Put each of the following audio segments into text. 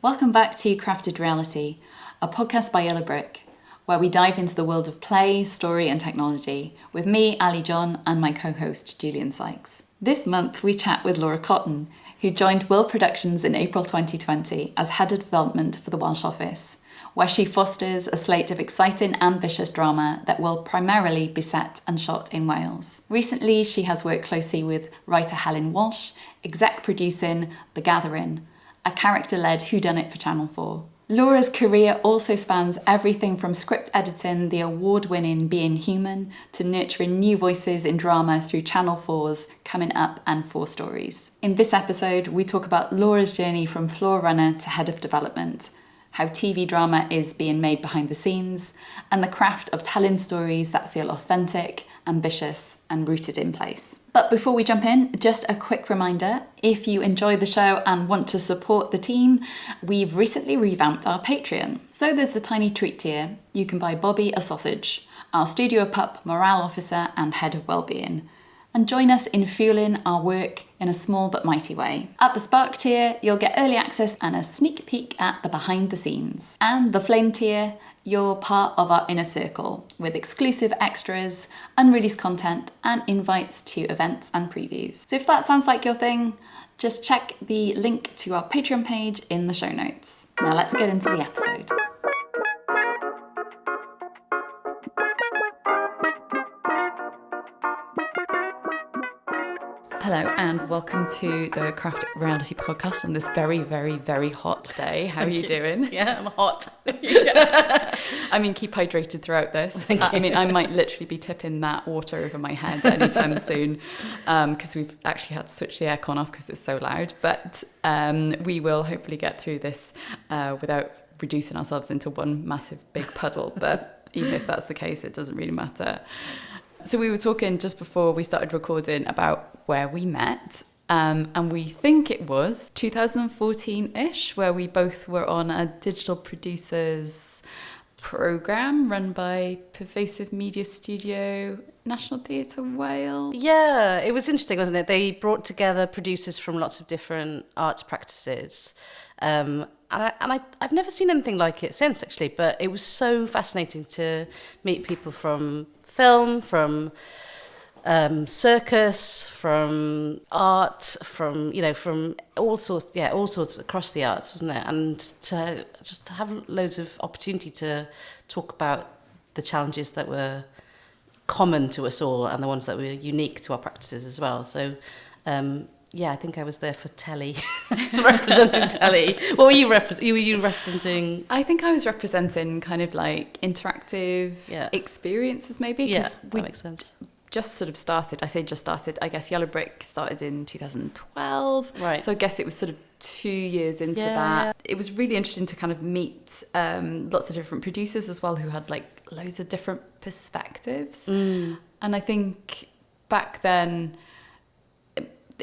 Welcome back to Crafted Reality, a podcast by Yellow Brick, where we dive into the world of play, story and technology with me, Ali John, and my co-host, Julian Sykes. This month we chat with Laura Cotton, who joined Will Productions in April 2020 as Head of Development for the Welsh office, where she fosters a slate of exciting, ambitious drama that will primarily be set and shot in Wales. Recently, she has worked closely with writer Helen Walsh, exec producing The Gathering, a character-led whodunnit for Channel 4. Laura's career also spans everything from script editing the award-winning Being Human to nurturing new voices in drama through Channel 4's Coming Up and 4 Stories. In this episode, we talk about Laura's journey from floor runner to head of development, how TV drama is being made behind the scenes, and the craft of telling stories that feel authentic, ambitious, and rooted in place. But before we jump in, just a quick reminder, if you enjoy the show and want to support the team, we've recently revamped our Patreon. So there's the tiny treat tier. You can buy Bobby a sausage, our studio pup, morale officer, and head of wellbeing, and join us in fueling our work in a small but mighty way. At the Spark tier, you'll get early access and a sneak peek at the behind the scenes. And the Flame tier, you're part of our inner circle with exclusive extras, unreleased content, and invites to events and previews. So if that sounds like your thing, just check the link to our Patreon page in the show notes. Now let's get into the episode. Hello and welcome to the Craft Reality podcast on this very, very, very hot day. How are you doing? Yeah, I'm hot. I mean, keep hydrated throughout this. I mean, I might literally be tipping that water over my head anytime soon because we've actually had to switch the aircon off because it's so loud. But we will hopefully get through this without reducing ourselves into one massive big puddle. But even if that's the case, it doesn't really matter. So we were talking just before we started recording about where we met, and we think it was 2014-ish, where we both were on a digital producers programme run by Pervasive Media Studio, National Theatre Wales. Yeah, it was interesting, wasn't it? They brought together producers from lots of different arts practices. And I've never seen anything like it since, actually, but it was so fascinating to meet people from film, from circus, from art, from all sorts across the arts, wasn't it? And to just have loads of opportunity to talk about the challenges that were common to us all and the ones that were unique to our practices as well. So, I think I was there for telly, representing telly. What were you representing? Were you representing? I think I was representing kind of like interactive experiences, maybe. Yeah, that makes sense. Just sort of started. I say just started. I guess Yellow Brick started in 2012. Right. So I guess it was sort of 2 years into that. Yeah. It was really interesting to kind of meet lots of different producers as well who had like loads of different perspectives. And I think back then,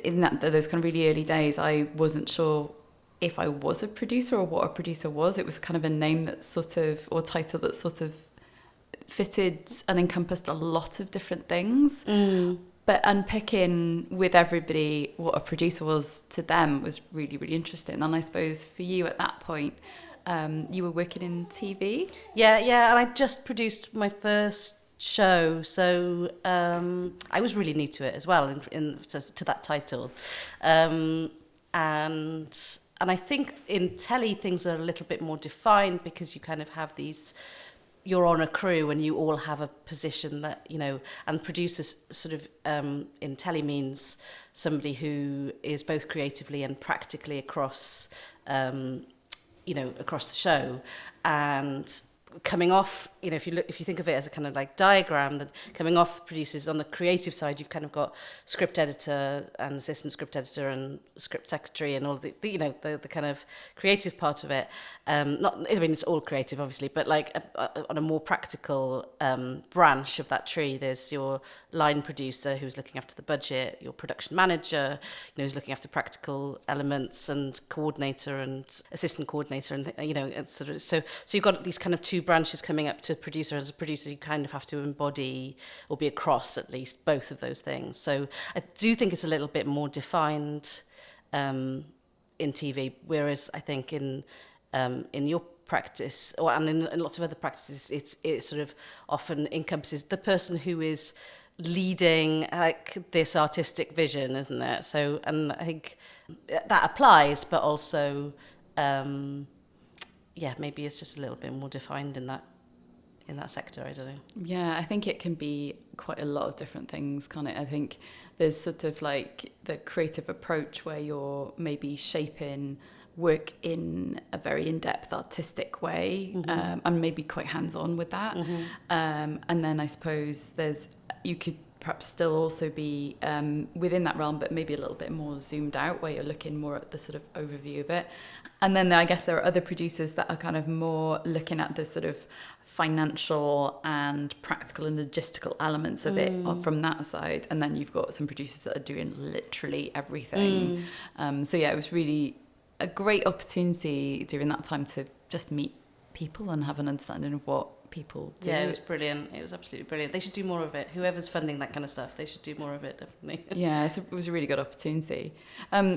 in those kind of really early days, I wasn't sure if I was a producer or what a producer was. It was kind of a name that sort of, or title that sort of fitted and encompassed a lot of different things. But unpicking with everybody what a producer was to them was really, really interesting. And I suppose for you at that point, you were working in TV? Yeah, and I just produced my first show, so I was really new to it as well, to that title, and I think in telly things are a little bit more defined because you kind of have these. You're on a crew and you all have a position that, and producers sort of in telly means somebody who is both creatively and practically across the show. And coming off, if you think of it as a kind of like diagram, then coming off producers on the creative side, you've kind of got script editor and assistant script editor and script secretary and all the kind of creative part of it. It's all creative, obviously, but like on a more practical branch of that tree, there's your line producer who's looking after the budget, your production manager, who's looking after practical elements, and coordinator and assistant coordinator, and and sort of so you've got these kind of two branches coming up to producer. As a producer, you kind of have to embody or be across at least both of those things. So I do think it's a little bit more defined in TV, whereas I think in your practice, and in lots of other practices, it sort of often encompasses the person who is leading like this artistic vision, isn't it? So, and I think that applies, but also, maybe it's just a little bit more defined in that sector. I don't know. Yeah, I think it can be quite a lot of different things, can't it? I think there's sort of like the creative approach where you're maybe shaping work in a very in-depth artistic way, and maybe quite hands-on with that. And then I suppose you could perhaps still also be within that realm, but maybe a little bit more zoomed out, where you're looking more at the sort of overview of it. And then I guess there are other producers that are kind of more looking at the sort of financial and practical and logistical elements of it from that side. And then you've got some producers that are doing literally everything. So yeah, it was really a great opportunity during that time to just meet people and have an understanding of what people do. Yeah, it was brilliant. It was absolutely brilliant. They should do more of it. Whoever's funding that kind of stuff, they should do more of it, definitely. Yeah, it was a really good opportunity.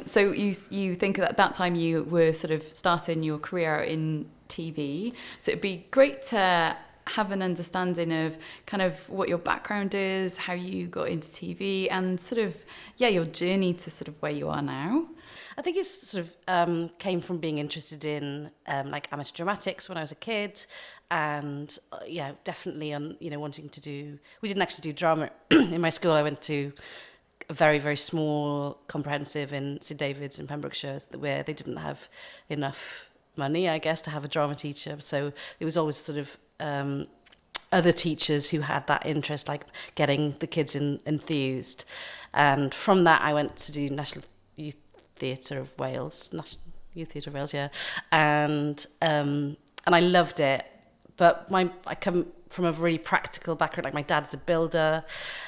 So you think at that time you were sort of starting your career in TV. So it'd be great to have an understanding of kind of what your background is, how you got into TV, and sort of, your journey to sort of where you are now. I think it's sort of came from being interested in like amateur dramatics when I was a kid, and definitely on wanting to do. We didn't actually do drama in my school. I went to a very, very small comprehensive in St David's in Pembrokeshire, where they didn't have enough money, I guess, to have a drama teacher. So it was always sort of other teachers who had that interest, like getting the kids enthused. And from that, I went to do National Youth Theatre of Wales, National Youth Theatre of Wales, and I loved it. But I come from a really practical background. Like my dad's a builder,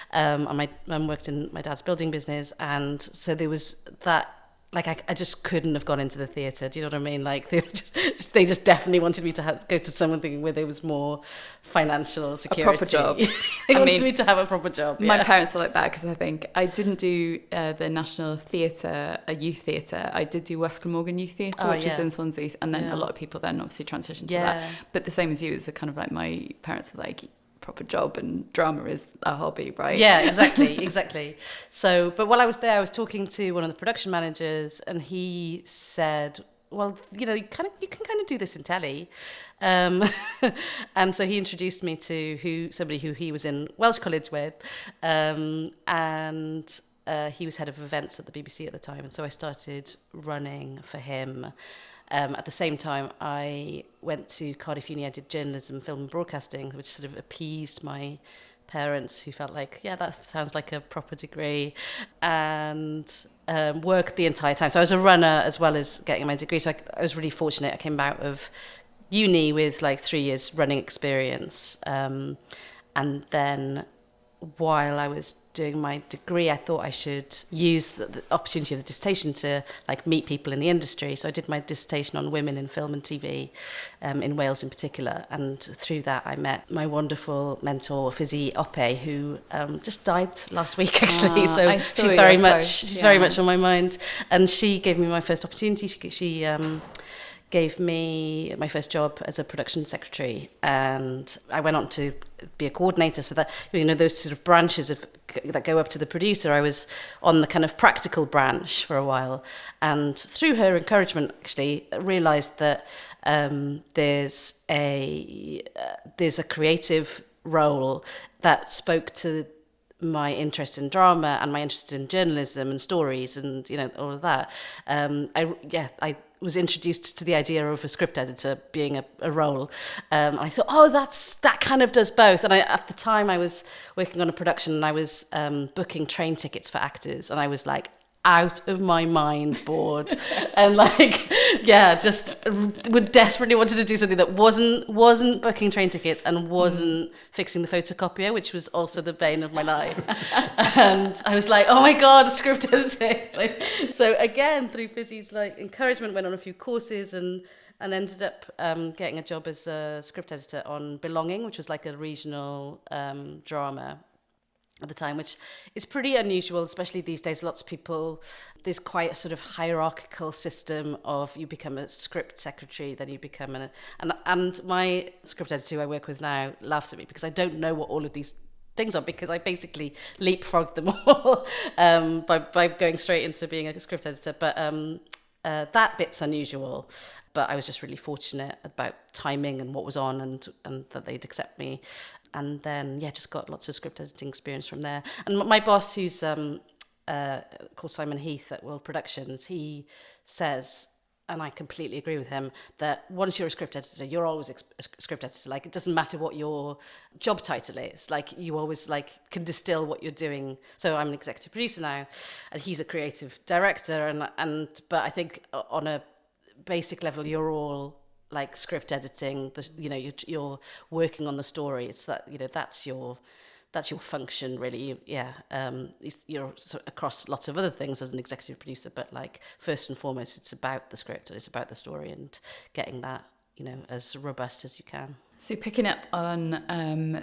and my mum worked in my dad's building business, and so there was that. Like I just couldn't have gone into the theatre. Do you know what I mean? Like they just definitely wanted me to go to something where there was more financial security. A proper job. They wanted me to have a proper job. My parents were like that, because I think I didn't do the National Theatre, a youth theatre. I did do West Glamorgan Youth Theatre, which is in Swansea, and then a lot of people then obviously transitioned to that. But the same as you, it's kind of like my parents were like, proper job and drama is a hobby, right? Yeah, exactly. So, but while I was there, I was talking to one of the production managers, and he said, well, you can kind of do this in telly. And so he introduced me to somebody who he was in Welsh College with, and he was head of events at the BBC at the time, and so I started running for him. At the same time, I went to Cardiff Uni. I did journalism, film and broadcasting, which sort of appeased my parents, who felt like, that sounds like a proper degree, and worked the entire time. So I was a runner as well as getting my degree. So I was really fortunate. I came out of uni with like 3 years running experience. And then while I was doing my degree, I thought I should use the opportunity of the dissertation to like meet people in the industry. So I did my dissertation on women in film and TV, in Wales in particular. And through that, I met my wonderful mentor, Fizzy Ope, who just died last week, actually. So she's very much on my mind. And she gave me my first opportunity. She gave me my first job as a production secretary, and I went on to be a coordinator. So that, those sort of branches that go up to the producer, I was on the kind of practical branch for a while, and through her encouragement, actually realised that there's a creative role that spoke to my interest in drama and my interest in journalism and stories and all of that. I was introduced to the idea of a script editor being a role. I thought, that kind of does both. And at the time I was working on a production, and I was booking train tickets for actors, and I was like out of my mind bored and just would desperately wanted to do something that wasn't booking train tickets and wasn't fixing the photocopier, which was also the bane of my life. And I was like, oh my god, script editing. So again, through Fizzy's encouragement, went on a few courses and ended up getting a job as a script editor on Belonging, which was like a regional drama. at the time, which is pretty unusual, especially these days. Lots of people, there's quite a sort of hierarchical system of you become a script secretary, then you become and my script editor who I work with now laughs at me because I don't know what all of these things are, because I basically leapfrogged them all by going straight into being a script editor. But that bit's unusual. But I was just really fortunate about timing and what was on, and that they'd accept me. And then, just got lots of script editing experience from there. And my boss, who's called Simon Heath at World Productions, he says, and I completely agree with him, that once you're a script editor, you're always a script editor. Like, it doesn't matter what your job title is. Like, you always can distill what you're doing. So I'm an executive producer now, and he's a creative director. But I think on a basic level, you're all like script editing, you're working on the story. It's that, that's your function, really. You're across lots of other things as an executive producer, but like first and foremost, it's about the script and it's about the story and getting that, as robust as you can. So picking up on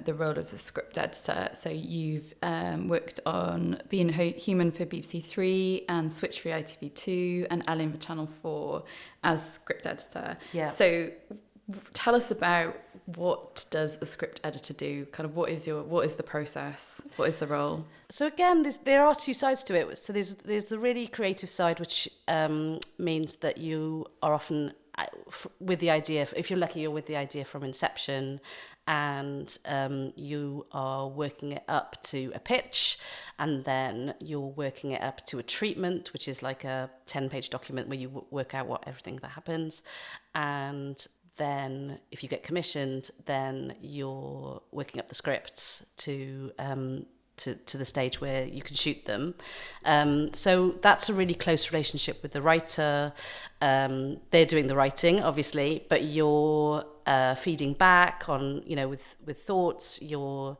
the role of the script editor, so you've worked on Being Human for BBC Three and Switch for ITV2 and Ellen for Channel 4 as script editor. Yeah. So tell us about, what does a script editor do? Kind of what is the process? What is the role? So again, there are two sides to it. So there's the really creative side, which means that you are often with the idea, if you're lucky, you're with the idea from inception, and you are working it up to a pitch, and then you're working it up to a treatment, which is like a 10-page document where you work out everything that happens. And then if you get commissioned, then you're working up the scripts to the stage where you can shoot them. So that's a really close relationship with the writer. They're doing the writing, obviously, but you're feeding back on, with thoughts. You're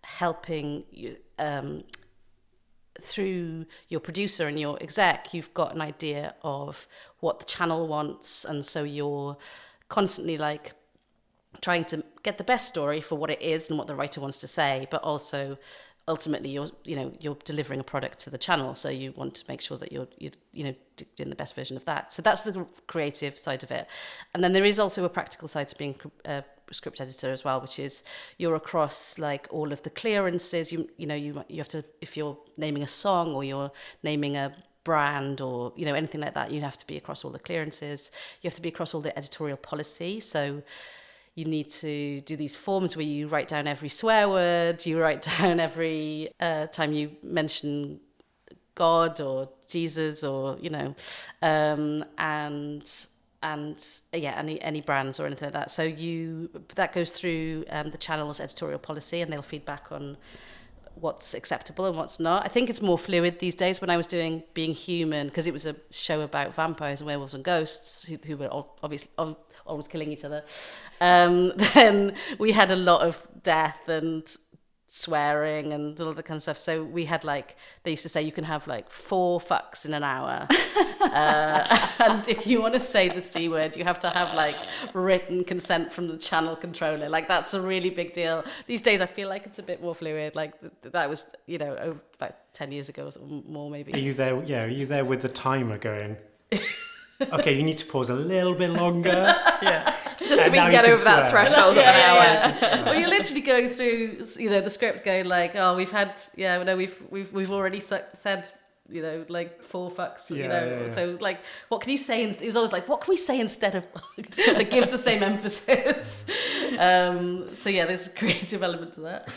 helping through your producer and your exec. You've got an idea of what the channel wants, and so you're constantly trying to get the best story for what it is and what the writer wants to say, but also ultimately you're delivering a product to the channel, so you want to make sure that you're doing the best version of that. So that's the creative side of it. And then there is also a practical side to being a script editor as well, which is you're across all of the clearances. You have to, if you're naming a song or you're naming a brand or anything like that, you have to be across all the clearances. You have to be across all the editorial policy. So you need to do these forms where you write down every swear word, you write down every time you mention God or Jesus or any brands or anything like that. So that goes through the channel's editorial policy, and they'll feed back on what's acceptable and what's not. I think it's more fluid these days. When I was doing Being Human, because it was a show about vampires and werewolves and ghosts who were obviously always killing each other, then we had a lot of death and swearing and all that kind of stuff. So we had they used to say you can have 4 fucks in an hour, and if you want to say the C word, you have to have written consent from the channel controller. That's a really big deal. These days I feel like it's a bit more fluid. That was about 10 years ago or more maybe. Are you there? Yeah, are you there with the timer going? Okay, you need to pause a little bit longer. Yeah. Just so we can get over that threshold of an hour. Well, you're literally going through, the script going we've already said, 4 fucks, so what can you say? It was always what can we say instead of, that gives the same emphasis. So there's a creative element to that.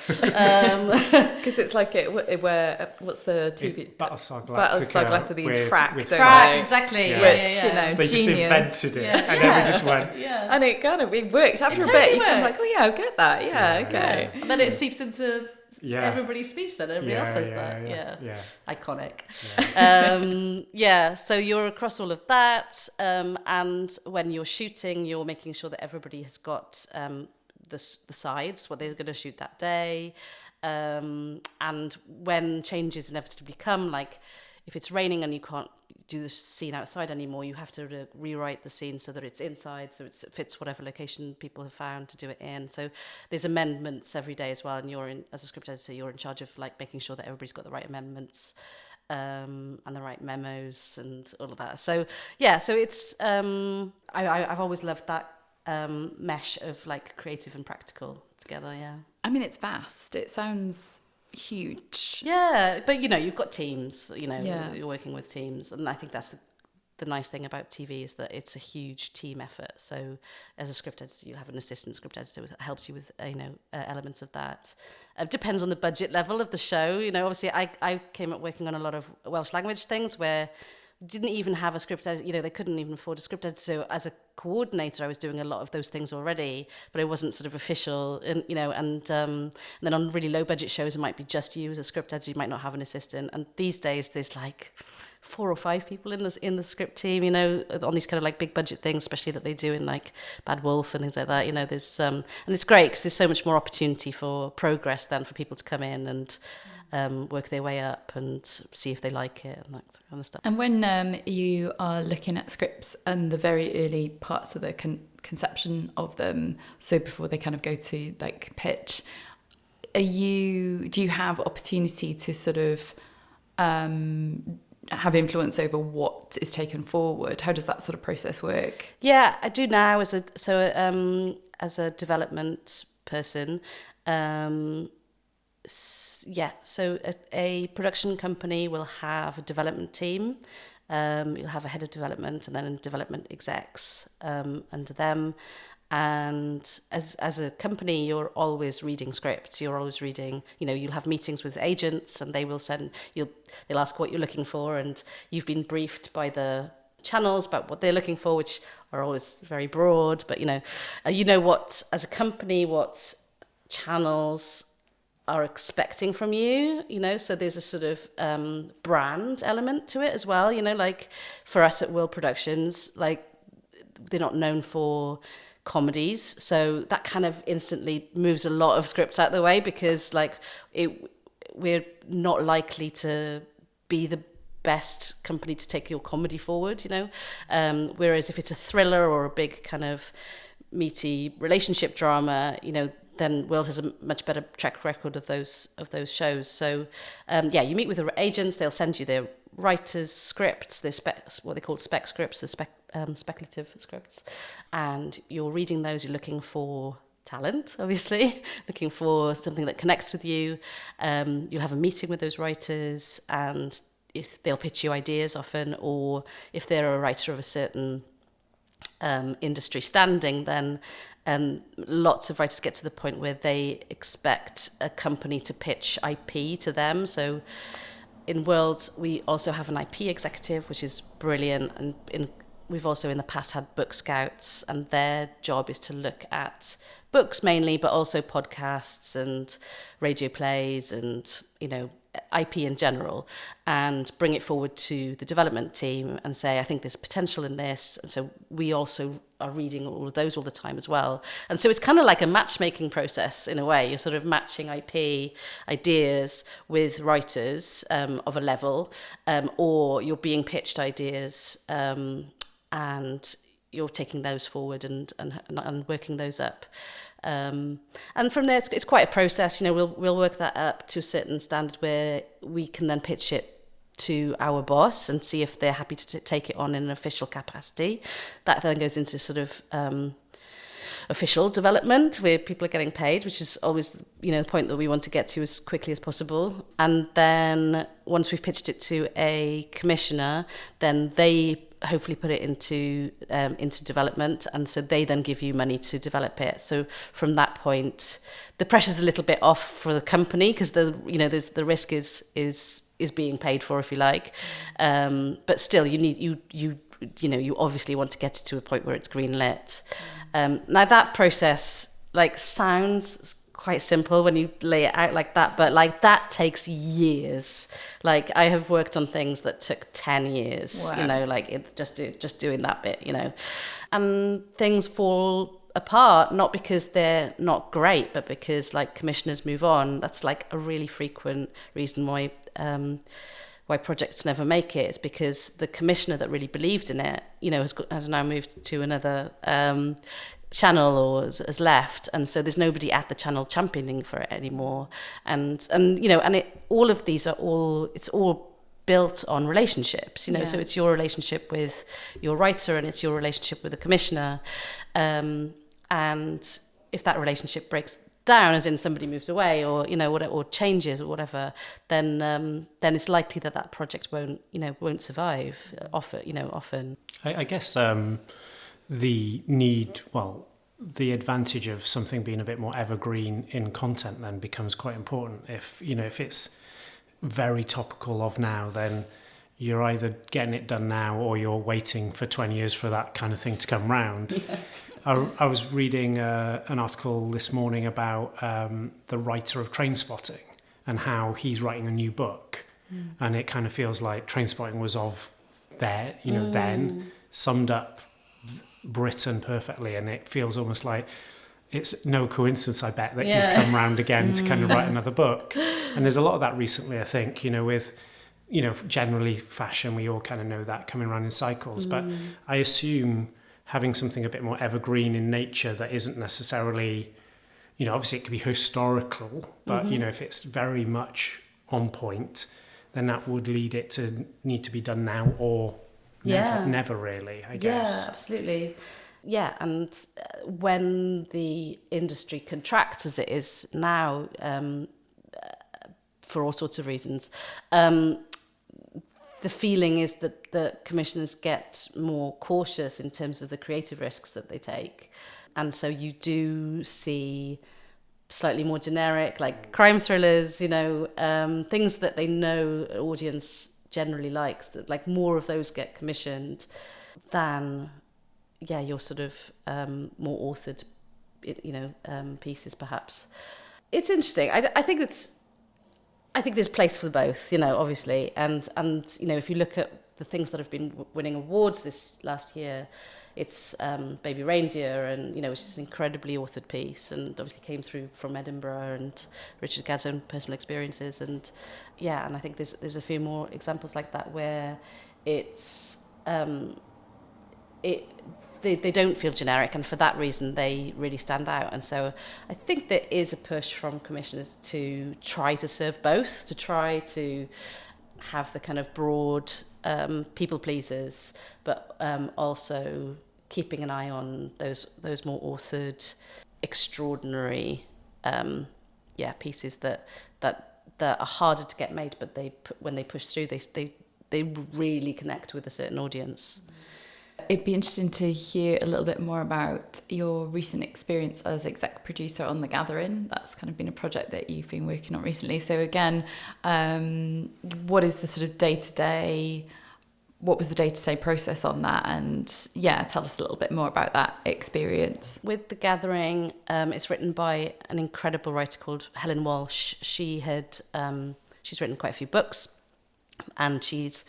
Because it's what's the TV? Battlestar Galactica these frack, exactly. Yeah. Which, they genius. just invented it, and then we just went. And it it worked. After a bit, you can I get that. Yeah, okay. And then it seeps into everybody's speech, then everybody else says that. Yeah. Iconic. So you're across all of that, and when you're shooting, you're making sure that everybody has got the sides, what they're going to shoot that day, and when changes inevitably come, if it's raining and you can't do the scene outside anymore, you have to rewrite the scene so that it's inside, so it fits whatever location people have found to do it in. So there's amendments every day as well, and as a script editor, you're in charge of like making sure that everybody's got the right amendments and the right memos and all of that. So yeah, so it's I've always loved that mesh of like creative and practical together. Yeah, I mean, it's vast. It sounds huge. Yeah, but you've got teams, Yeah. you're working with teams, and I think that's the nice thing about TV is that it's a huge team effort. So as a script editor, you have an assistant script editor that helps you with elements of that. It depends on the budget level of the show. Obviously I came up working on a lot of Welsh language things where didn't even have a script editor, they couldn't even afford a script editor. So as a coordinator, I was doing a lot of those things already, but it wasn't sort of official. And then on really low budget shows, it might be just you as a script editor. You might not have an assistant. And these days, there's like 4 or 5 people in the script team, on these kind of like big budget things, especially that they do in like Bad Wolf and things like that. There's and it's great because there's so much more opportunity for progress than for people to come in and work their way up and see if they like it and that kind of stuff. And when you are looking at scripts and the very early parts of the conception of them, so before they kind of go to like pitch, do you have opportunity to sort of have influence over what is taken forward? How does that sort of process work? Yeah, I do now as a development person. So a production company will have a development team. You'll have a head of development and then development execs under them. And as a company, you're always reading scripts. You're always reading, you'll have meetings with agents and they'll ask what you're looking for, and you've been briefed by the channels about what they're looking for, which are always very broad. But, what, as a company, what channels are expecting from you, so there's a sort of brand element to it as well, like for us at World Productions, like they're not known for comedies, so that kind of instantly moves a lot of scripts out of the way because like we're not likely to be the best company to take your comedy forward, whereas if it's a thriller or a big kind of meaty relationship drama, then World has a much better track record of those shows. So you meet with the agents, they'll send you their writers' scripts, their what they call spec scripts, the speculative scripts, and you're reading those, you're looking for talent, obviously, looking for something that connects with you. You'll have a meeting with those writers, and if they'll pitch you ideas often, or if they're a writer of a certain industry standing, then lots of writers get to the point where they expect a company to pitch IP to them. So in World, we also have an IP executive, which is brilliant. And we've also in the past had book scouts, and their job is to look at books mainly, but also podcasts and radio plays and, IP in general, and bring it forward to the development team and say, I think there's potential in this. And so we also are reading all of those all the time as well. And so it's kind of like a matchmaking process in a way. You're sort of matching IP ideas with writers of a level, or you're being pitched ideas and you're taking those forward and working those up. And from there, it's quite a process. We'll work that up to a certain standard where we can then pitch it to our boss and see if they're happy to take it on in an official capacity. That then goes into sort of official development where people are getting paid, which is always the point that we want to get to as quickly as possible. And then once we've pitched it to a commissioner, then they hopefully put it into development, and so they then give you money to develop it. So from that point, the pressure's a little bit off for the company because there's the risk is being paid for, if you like, but still you obviously want to get it to a point where it's greenlit. Now that process sounds quite simple when you lay it out like that, but that takes years. I have worked on things that took 10 years. Wow. Just doing that bit, and things fall apart, not because they're not great, but because commissioners move on. That's a really frequent reason why why projects never make it is because the commissioner that really believed in it, has now moved to another channel or has left, and so there's nobody at the channel championing for it anymore. And all of these are all built on relationships, so it's your relationship with your writer and it's your relationship with the commissioner, and if that relationship breaks down, as in somebody moves away or or changes or whatever, then it's likely that project won't survive often. I guess the advantage of something being a bit more evergreen in content then becomes quite important. If it's very topical of now, then you're either getting it done now or you're waiting for 20 years for that kind of thing to come round. Yeah. I was reading an article this morning about the writer of Trainspotting and how he's writing a new book, and it kind of feels like Trainspotting was of there, then summed up Britain perfectly, and it feels almost like it's no coincidence, I bet, that he's come round again to kind of write another book. And there's a lot of that recently, I think, with generally fashion, we all kind of know that coming around in cycles, but I assume having something a bit more evergreen in nature that isn't necessarily, obviously it could be historical, but if it's very much on point, then that would lead it to need to be done now or never really, I guess. Yeah, absolutely. Yeah, and when the industry contracts as it is now, for all sorts of reasons, the feeling is that the commissioners get more cautious in terms of the creative risks that they take. And so you do see slightly more generic, like crime thrillers, things that they know an audience generally likes, that like more of those get commissioned than, your sort of more authored, pieces perhaps. It's interesting. I think there's place for both, obviously. And if you look at the things that have been winning awards this last year, it's Baby Reindeer, and, which is an incredibly authored piece, and obviously came through from Edinburgh and Richard Gadd's own personal experiences. And I think there's a few more examples like that where it's, they don't feel generic, and for that reason they really stand out. And so I think there is a push from commissioners to try to serve both, to try to have the kind of broad people pleasers, but also keeping an eye on those more authored, extraordinary pieces that are harder to get made, but when they push through, they really connect with a certain audience. It'd be interesting to hear a little bit more about your recent experience as exec producer on The Gathering. That's kind of been a project that you've been working on recently. So again, what is the sort of day-to-day, what was the day-to-day process on that? And tell us a little bit more about that experience. With The Gathering, it's written by an incredible writer called Helen Walsh. She's written quite a few books, and she's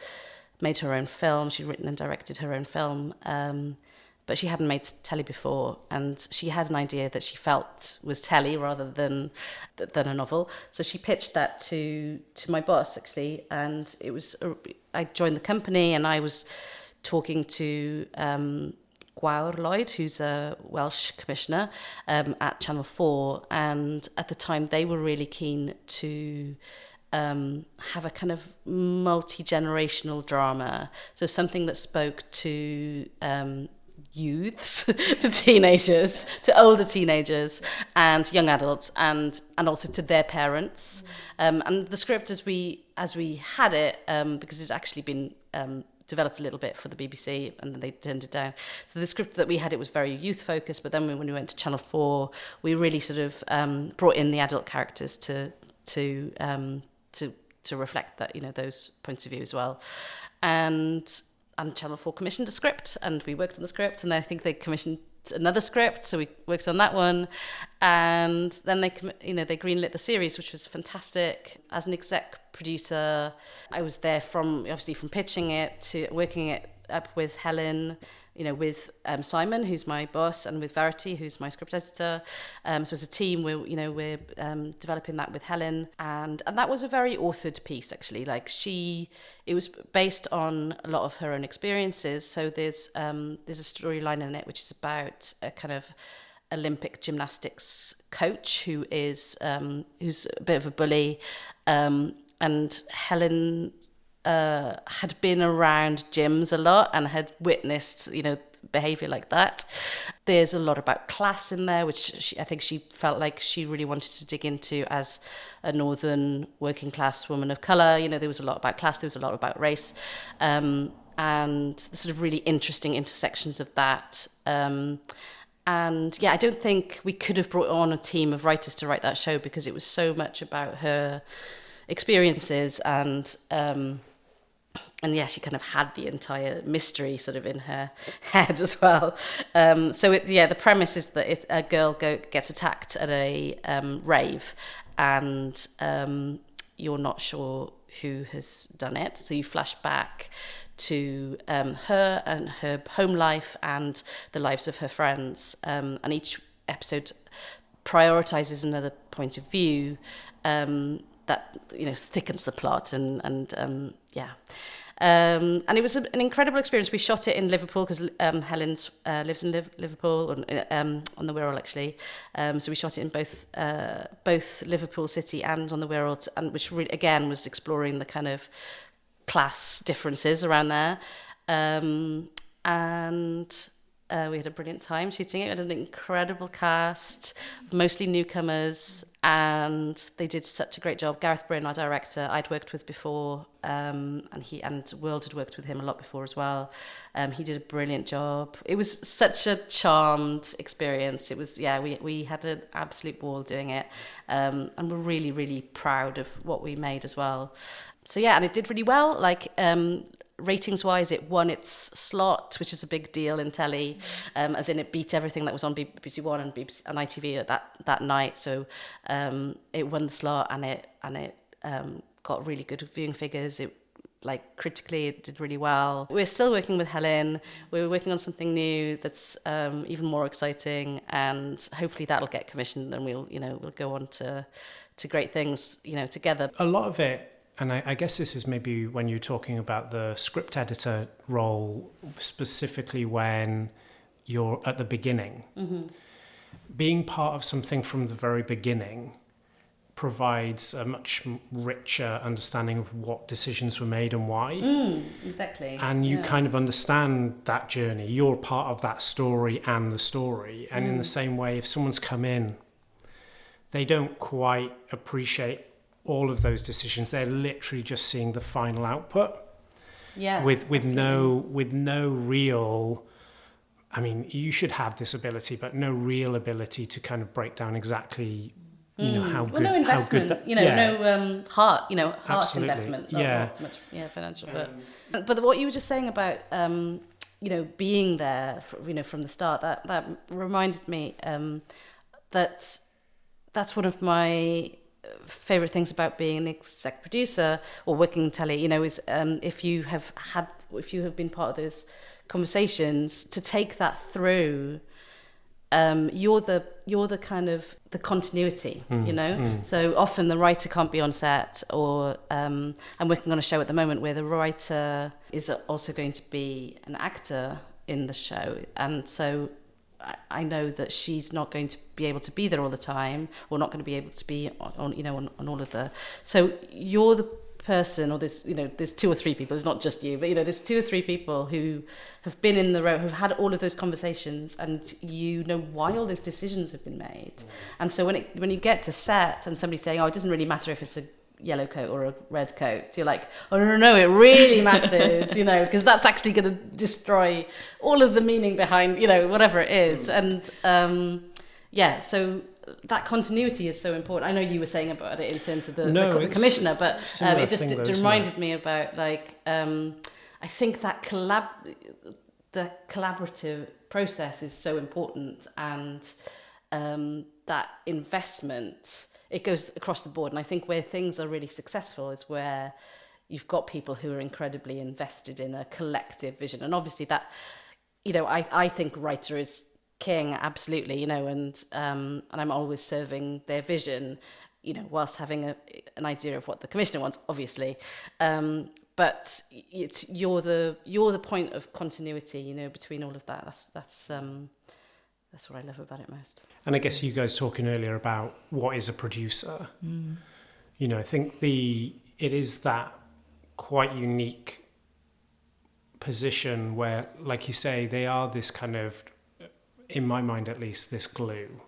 made her own film. She'd written and directed her own film, but she hadn't made telly before, and she had an idea that she felt was telly rather than a novel. So she pitched that to my boss, actually, and I joined the company, and I was talking to Gwawr Lloyd, who's a Welsh commissioner at Channel 4, and at the time they were really keen to have a kind of multi-generational drama, so something that spoke to youths, to teenagers, to older teenagers and young adults, and also to their parents. And the script as we had it, because it's actually been developed a little bit for the BBC and then they turned it down. So the script that we had, it was very youth focused, but then when we went to Channel 4, we really sort of brought in the adult characters to reflect that, those points of view as well. And Channel 4 commissioned a script, and we worked on the script, and I think they commissioned another script, so we worked on that one, and then they greenlit the series, which was fantastic. As an exec producer, I was there from pitching it to working it up with Helen, with Simon, who's my boss, and with Verity, who's my script editor. So as a team, we're developing that with Helen, and that was a very authored piece, actually. Like it was based on a lot of her own experiences. So there's a storyline in it which is about a kind of Olympic gymnastics coach who's a bit of a bully, and Helen had been around gyms a lot and had witnessed, behaviour like that. There's a lot about class in there, which I think she felt like she really wanted to dig into as a northern working class woman of colour. There was a lot about class, there was a lot about race, and the sort of really interesting intersections of that. And yeah, I don't think we could have brought on a team of writers to write that show because it was so much about her experiences, and yeah, she kind of had the entire mystery sort of in her head as well. The premise is that a girl gets attacked at a rave, and you're not sure who has done it. So you flash back to her and her home life and the lives of her friends, and each episode prioritizes another point of view that thickens the plot, and it was an incredible experience. We shot it in Liverpool because Helen lives in Liverpool, on the Wirral, actually. So we shot it in both Liverpool City and on the Wirral, and which really, again, was exploring the kind of class differences around there. We had a brilliant time shooting it. We had an incredible cast, mostly newcomers, and they did such a great job. Gareth Bryn, our director, I'd worked with before, and World had worked with him a lot before as well. He did a brilliant job. It was such a charmed experience. It was, we had an absolute ball doing it, and we're really, really proud of what we made as well. So yeah, and it did really well. Ratings-wise, it won its slot, which is a big deal in telly, as in it beat everything that was on BBC One and ITV at that night. So it won the slot, and it got really good viewing figures. Critically, it did really well. We're still working with Helen. We're working on something new that's even more exciting, and hopefully that'll get commissioned, and we'll go on to great things, together. A lot of it. And I guess this is maybe when you're talking about the script editor role, specifically when you're at the beginning. Mm-hmm. Being part of something from the very beginning provides a much richer understanding of what decisions were made and why. Exactly. And you kind of understand that journey. You're part of that story and the story. And in the same way, if someone's come in, they don't quite appreciate all of those decisions. They're literally just seeing the final output. Yeah. With no real, I mean, you should have this ability, but no real ability to kind of break down exactly, how good. No investment, how good no heart, heart Absolutely. investment. Not so much, financial. But what you were just saying about, being there, from the start, that reminded me that that's one of my favorite things about being an exec producer or working in telly, is if you have been part of those conversations, to take that through, you're the kind of the continuity, So often the writer can't be on set, or I'm working on a show at the moment where the writer is also going to be an actor in the show, and so I know that she's not going to be able to be there all the time, or not going to be able to be on all of the. So you're the person, or there's two or three people. It's not just you, but there's two or three people who have been in the row, who've had all of those conversations, and why all those decisions have been made. And so when you get to set and somebody's saying, "Oh, it doesn't really matter if it's a yellow coat or a red coat," you're like, "Oh no, it really matters," because that's actually going to destroy all of the meaning behind, whatever it is. And so that continuity is so important. I know you were saying about it in terms of the commissioner, but it just reminded me about I think that the collaborative process is so important, and that investment, it goes across the board. And I think where things are really successful is where you've got people who are incredibly invested in a collective vision. And obviously that I think writer is king, absolutely, and I'm always serving their vision, whilst having an idea of what the commissioner wants, obviously. But you're the point of continuity, between all of that. That's what I love about it most. And I guess you guys talking earlier about what is a producer. I think it is that quite unique position where, like you say, they are this kind of, in my mind at least, this glue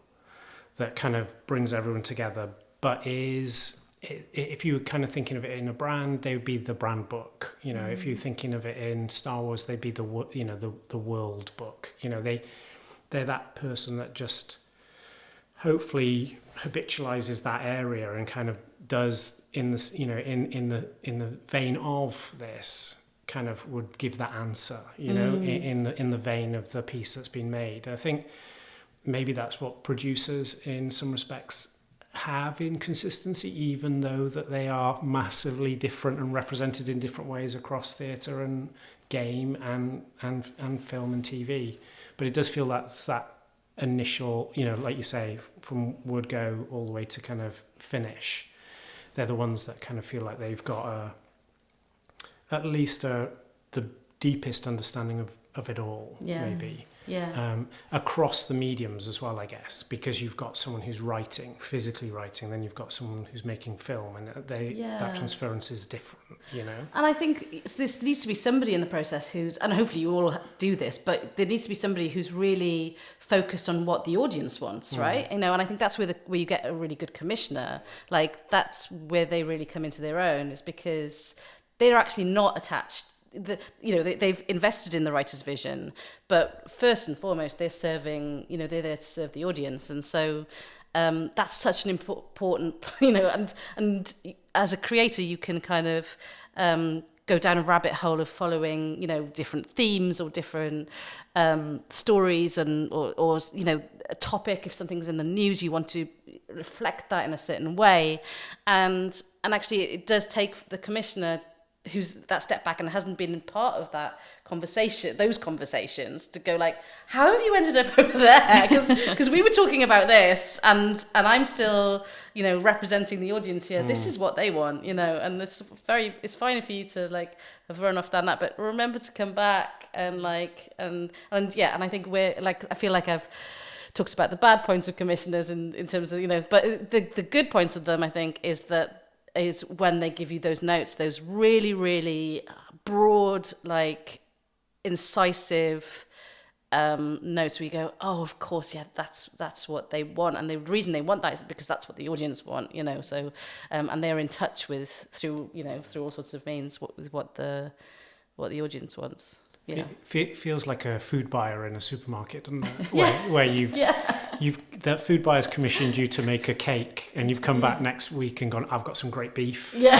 that kind of brings everyone together, but if you're kind of thinking of it in a brand, they would be the brand book. If you're thinking of it in Star Wars, they'd be the world book. They're that person that just hopefully habitualizes that area and kind of does in this, in the vein of this, kind of would give that answer, in the vein of the piece that's been made. I think maybe that's what producers in some respects have inconsistency, even though that they are massively different and represented in different ways across theatre and game and film and TV. But it does feel that's that initial, like you say, from would go all the way to kind of finish. They're the ones that kind of feel like they've got at least the deepest understanding of it all, maybe. Yeah. Across the mediums as well, I guess, because you've got someone who's physically writing, then you've got someone who's making film, and that transference is different, And I think there needs to be somebody in the process and hopefully you all do this, but there needs to be somebody who's really focused on what the audience wants, right? And I think that's where you get a really good commissioner. Like, that's where they really come into their own, is because they're actually not attached. They've invested in the writer's vision, but first and foremost, they're serving. They're there to serve the audience, and so that's such an important. And as a creator, you can kind of go down a rabbit hole of following, different themes or different stories, or a topic. If something's in the news, you want to reflect that in a certain way, and actually, it does take the commissioner, who's that step back and hasn't been part of that those conversations, to go like, how have you ended up over there? Because we were talking about this, and I'm still, representing the audience here. This is what they want, and it's fine for you to like have run off down that, but remember to come back and I think I feel like I've talked about the bad points of commissioners in terms of, but the good points of them, I think, is when they give you those notes, those really, really broad, like incisive notes where you go, oh, of course, yeah, that's what they want. And the reason they want that is because that's what the audience want, so, and they're in touch through all sorts of means with what the audience wants. Yeah. It feels like a food buyer in a supermarket, doesn't it? Where that food buyer's commissioned you to make a cake, and you've come back next week and gone, I've got some great beef. Yeah.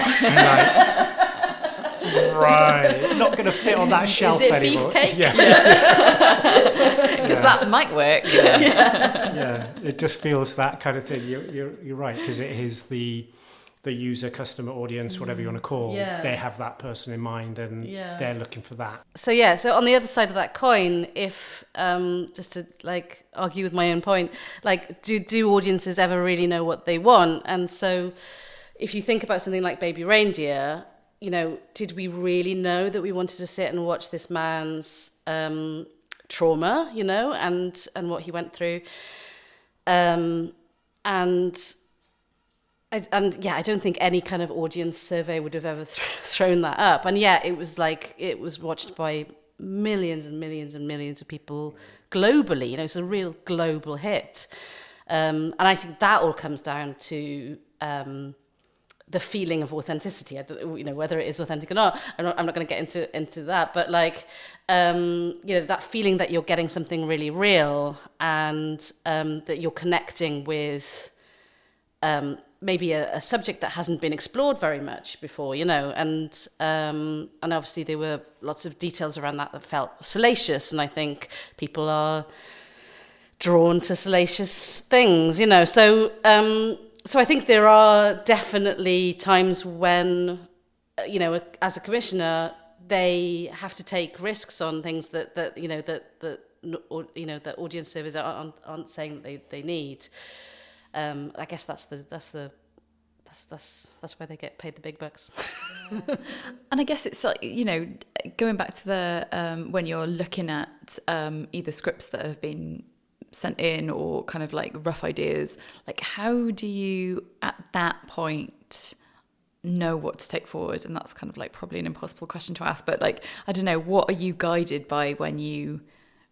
And right, not going to fit on that shelf anymore. Is it beef cake? Yeah. Because that might work. Yeah, it just feels that kind of thing. You're right, because it is the user, customer, audience, whatever you want to call, they have that person in mind, and they're looking for that. So on the other side of that coin, if just to like argue with my own point, like do audiences ever really know what they want? And so if you think about something like Baby Reindeer, did we really know that we wanted to sit and watch this man's trauma, and what he went through, and I don't think any kind of audience survey would have ever thrown that up. And it was watched by millions and millions and millions of people globally. It's a real global hit. And I think that all comes down to the feeling of authenticity. Whether it is authentic or not. I'm not going to get into that. But that feeling that you're getting something really real, and that you're connecting with maybe a subject that hasn't been explored very much before, and obviously there were lots of details around that felt salacious, and I think people are drawn to salacious things, so I think there are definitely times when, as a commissioner, they have to take risks on things that audience surveys aren't saying that they need. I guess that's why they get paid the big bucks. And I guess it's like, going back to the when you're looking at either scripts that have been sent in or kind of like rough ideas, like how do you at that point know what to take forward? And that's kind of like probably an impossible question to ask, but like, I don't know, what are you guided by when you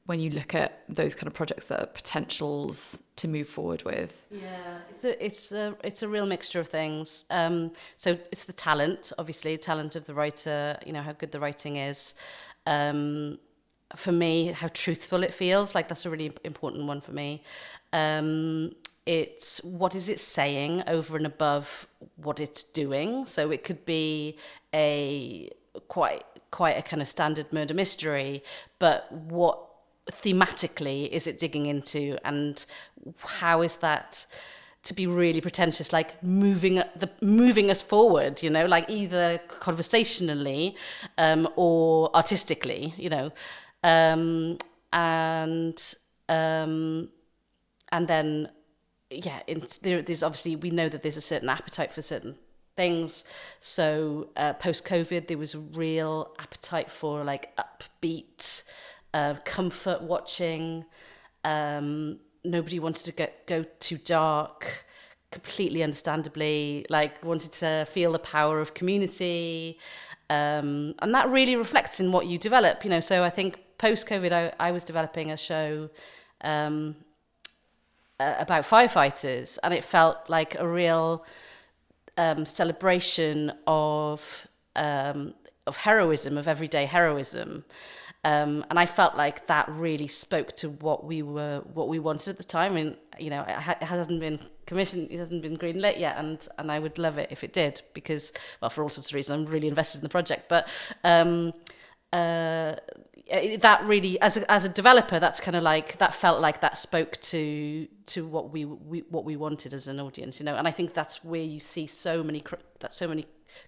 look at those kind of projects that are potentials to move forward with? Yeah, it's a real mixture of things. So it's the talent of the writer, how good the writing is. For me, how truthful it feels, like that's a really important one for me. It's what is it saying over and above what it's doing. So it could be a quite a kind of standard murder mystery, but what thematically is it digging into, and how is that, to be really pretentious, like moving us forward, like either conversationally or artistically, and then there's obviously, we know that there's a certain appetite for certain things. So post-COVID, there was a real appetite for like upbeat comfort watching. Nobody wanted to go too dark, completely understandably, like wanted to feel the power of community. And that really reflects in what you develop, So I think post-COVID, I was developing a show about firefighters, and it felt like a real celebration of heroism, of everyday heroism. And I felt like that really spoke to what we wanted at the time. I mean, it hasn't been commissioned, it hasn't been greenlit yet, and I would love it if it did, because, well, for all sorts of reasons, I'm really invested in the project. But that really, as a developer, that's kind of like, that felt like that spoke to what we wanted as an audience, And I think that's where you see so many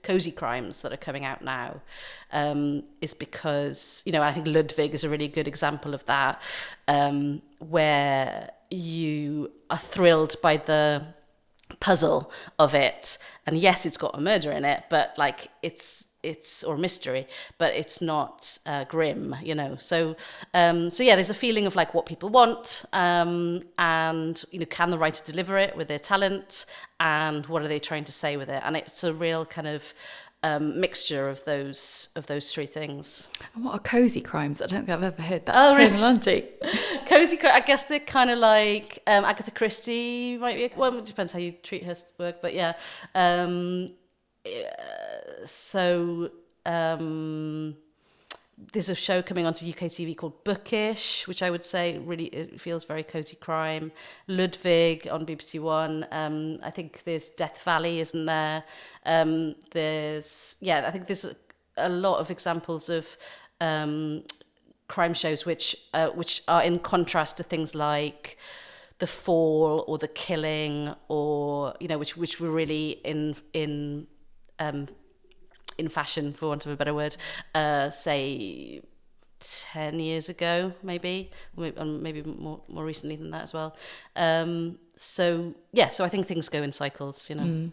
cozy crimes that are coming out now, is because, I think Ludwig is a really good example of that, where you are thrilled by the puzzle of it, and yes, it's got a murder in it, but like it's or mystery, but it's not grim, So yeah, there's a feeling of like what people want, and can the writer deliver it with their talent, and what are they trying to say with it? And it's a real kind of mixture of those three things. And what are cozy crimes? I don't think I've ever heard that terminology. Really? Cozy crime, I guess they're kind of like Agatha Christie might be. Well, it depends how you treat her work, but yeah. So there's a show coming onto UK TV called Bookish, which I would say really, it feels very cozy crime. Ludwig on BBC One. I think there's Death Valley, isn't there? I think there's a lot of examples of crime shows which are in contrast to things like The Fall or The Killing, or which were really in fashion, for want of a better word, say 10 years ago, maybe more recently than that as well. So I think things go in cycles, And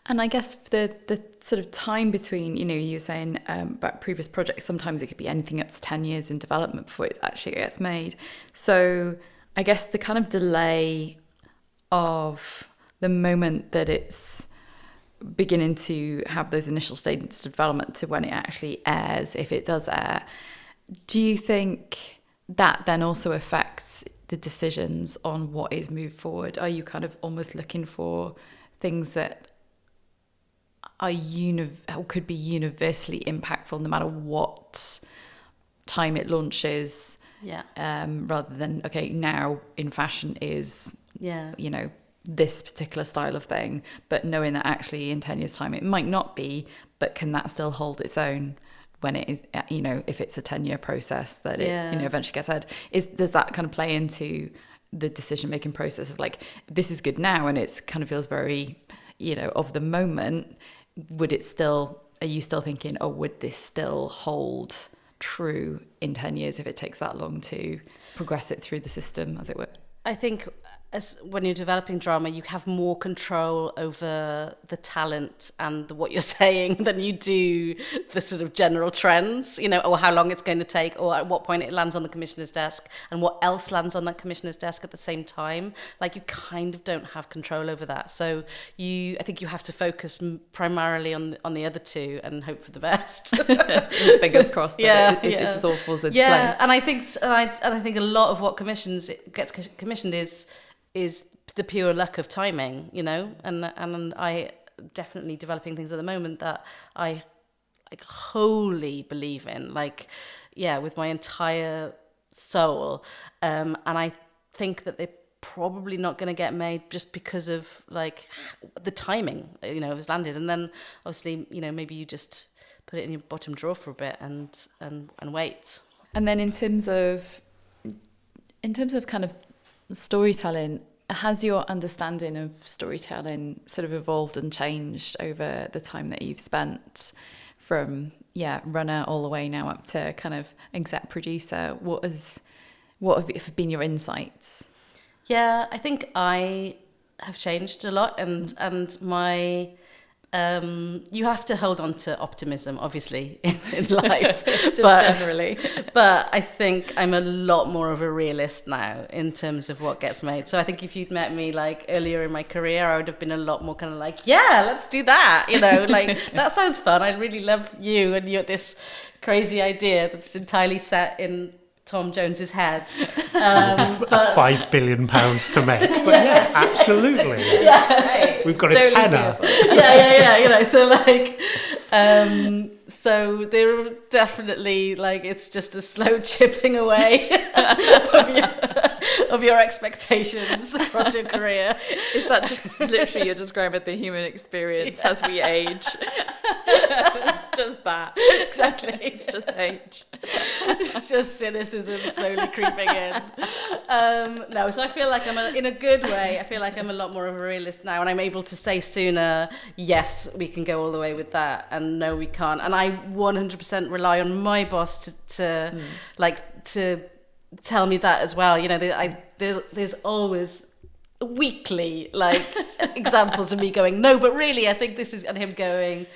I guess the sort of time between, you were saying about previous projects, sometimes it could be anything up to 10 years in development before it actually gets made. So I guess the kind of delay of the moment that it's beginning to have those initial stages of development to when it actually airs, if it does air, do you think that then also affects the decisions on what is moved forward? Are you kind of almost looking for things that are could be universally impactful no matter what time it launches? Yeah. Rather than, okay, now in fashion is, this particular style of thing, but knowing that actually in 10 years' time it might not be, but can that still hold its own when it is, if it's a 10-year process that it, eventually gets aired? Does that kind of play into the decision-making process of like, this is good now and it's kind of feels very, of the moment, would it still are you still thinking, oh, would this still hold true in 10 years if it takes that long to progress it through the system, as it were? I think when you're developing drama, you have more control over the talent and what you're saying than you do the sort of general trends, or how long it's going to take, or at what point it lands on the commissioner's desk and what else lands on that commissioner's desk at the same time. Like, you kind of don't have control over that. So I think you have to focus primarily on the other two and hope for the best. Fingers crossed that it just all falls into place. And I think a lot of what gets commissioned is the pure luck of timing, and I definitely developing things at the moment that I wholly believe in, with my entire soul, and I think that they're probably not going to get made just because of the timing, of it's landed. And then obviously, maybe you just put it in your bottom drawer for a bit and wait. And then in terms of kind of storytelling, has your understanding of storytelling sort of evolved and changed over the time that you've spent from runner all the way now up to kind of exec producer? What have been your insights? Yeah, I think I have changed a lot, and my you have to hold on to optimism, obviously, in life. Generally. But I think I'm a lot more of a realist now in terms of what gets made. So I think if you'd met me earlier in my career, I would have been a lot more kind of let's do that. That sounds fun. I really love you and you're this crazy idea that's entirely set in Tom Jones's head. But £5 billion to make. But absolutely. Yeah. We've got a tenner. Yeah. So they're definitely it's just a slow chipping away of your expectations across your career. Is that just literally you're describing the human experience as we age? It's just that. Exactly. It's just age. It's just cynicism slowly creeping in. No, so I feel like in a good way, I feel like I'm a lot more of a realist now, and I'm able to say sooner, yes, we can go all the way with that, and no, we can't. And I 100% rely on my boss to tell me that as well. There's always weekly examples of me going, no, but really I think this is, and him going,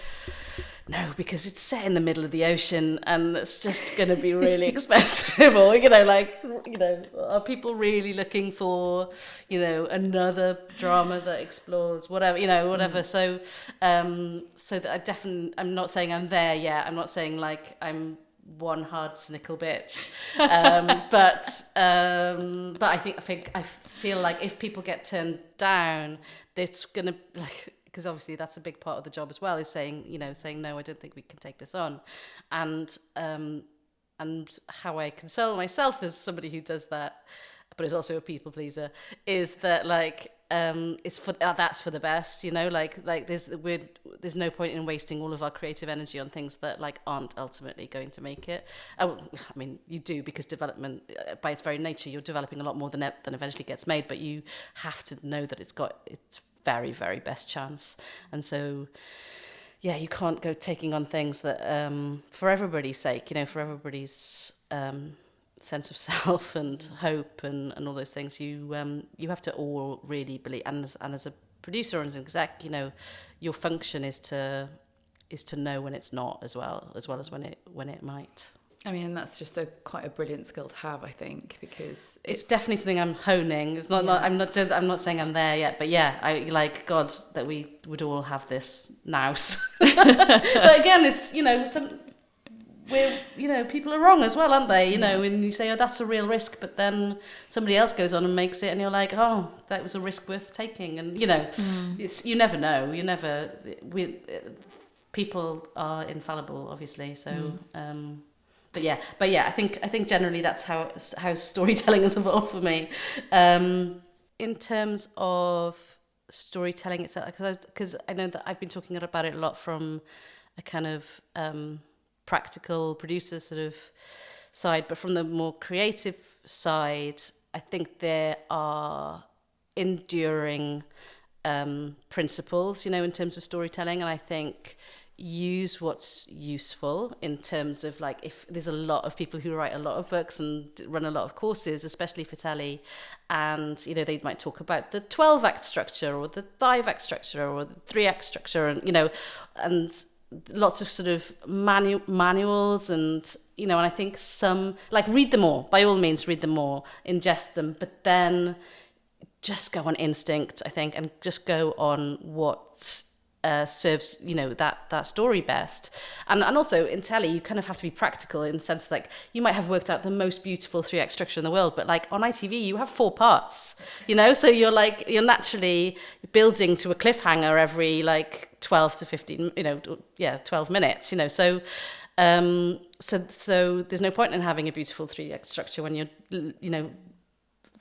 no, because it's set in the middle of the ocean and it's just going to be really expensive, or are people really looking for another drama that explores whatever. So that I'm not saying I'm there yet. I'm not saying I'm one hard cynical bitch, but I feel like if people get turned down, it's gonna because obviously that's a big part of the job as well, is saying no, I don't think we can take this on, and how I console myself as somebody who does that, but is also a people pleaser, is that it's for that's for the best, there's no point in wasting all of our creative energy on things that aren't ultimately going to make it. I mean, you do, because development by its very nature, you're developing a lot more than eventually gets made, but you have to know that it's got its very, very best chance. And so you can't go taking on things that for everybody's sake, for everybody's sense of self and hope and all those things, you have to all really believe, and as a producer and as an exec, your function is to know when it's not, as well as when it might. I mean, that's just quite a brilliant skill to have, I think, because it's definitely something I'm honing. It's not, I'm not saying I'm there yet, but I God that we would all have this nous. But again, it's people are wrong as well, aren't they? When you say, oh, that's a real risk, but then somebody else goes on and makes it, and you're like, oh, that was a risk worth taking, and it's, you never know. People are infallible, obviously, so. But I think generally that's how storytelling has evolved for me. In terms of storytelling itself, because I know that I've been talking about it a lot from a kind of practical producer sort of side, but from the more creative side, I think there are enduring principles, in terms of storytelling, and I think use what's useful in terms of like, if there's a lot of people who write a lot of books and run a lot of courses, especially for telly, and you know, they might talk about the 12-act structure or the 5-act structure or the 3-act structure, and you know, and lots of sort of manuals, and you know, and I think some, like, read them all, by all means, read them all, ingest them, but then just go on instinct, I think, and just go on what serves, you know, that story best. And also in telly, you kind of have to be practical in the sense, like, you might have worked out the most beautiful 3-act structure in the world, but like on ITV, you have 4 parts, you know, so you're naturally building to a cliffhanger every like 12 to 15, you know, 12 minutes, you know, so there's no point in having a beautiful 3-act structure when you're, you know,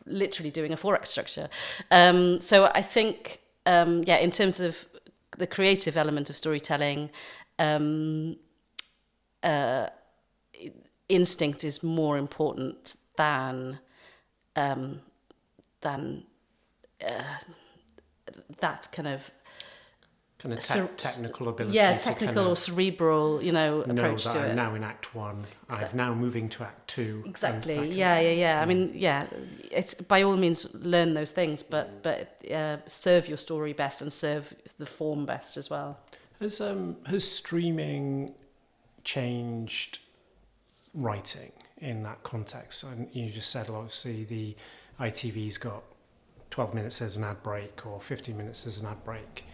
literally doing a 4-act structure. So I think, in terms of the creative element of storytelling, instinct is more important than that kind of technical ability. Technical to kind or cerebral, you know, approach that to I'm it. now in Act 1. Exactly. I'm now moving to Act 2. Exactly. Yeah. I mean, it's by all means learn those things, but serve your story best and serve the form best as well. Has streaming changed writing in that context? And you just said, obviously, the ITV's got 12 minutes as an ad break or 15 minutes as an ad break.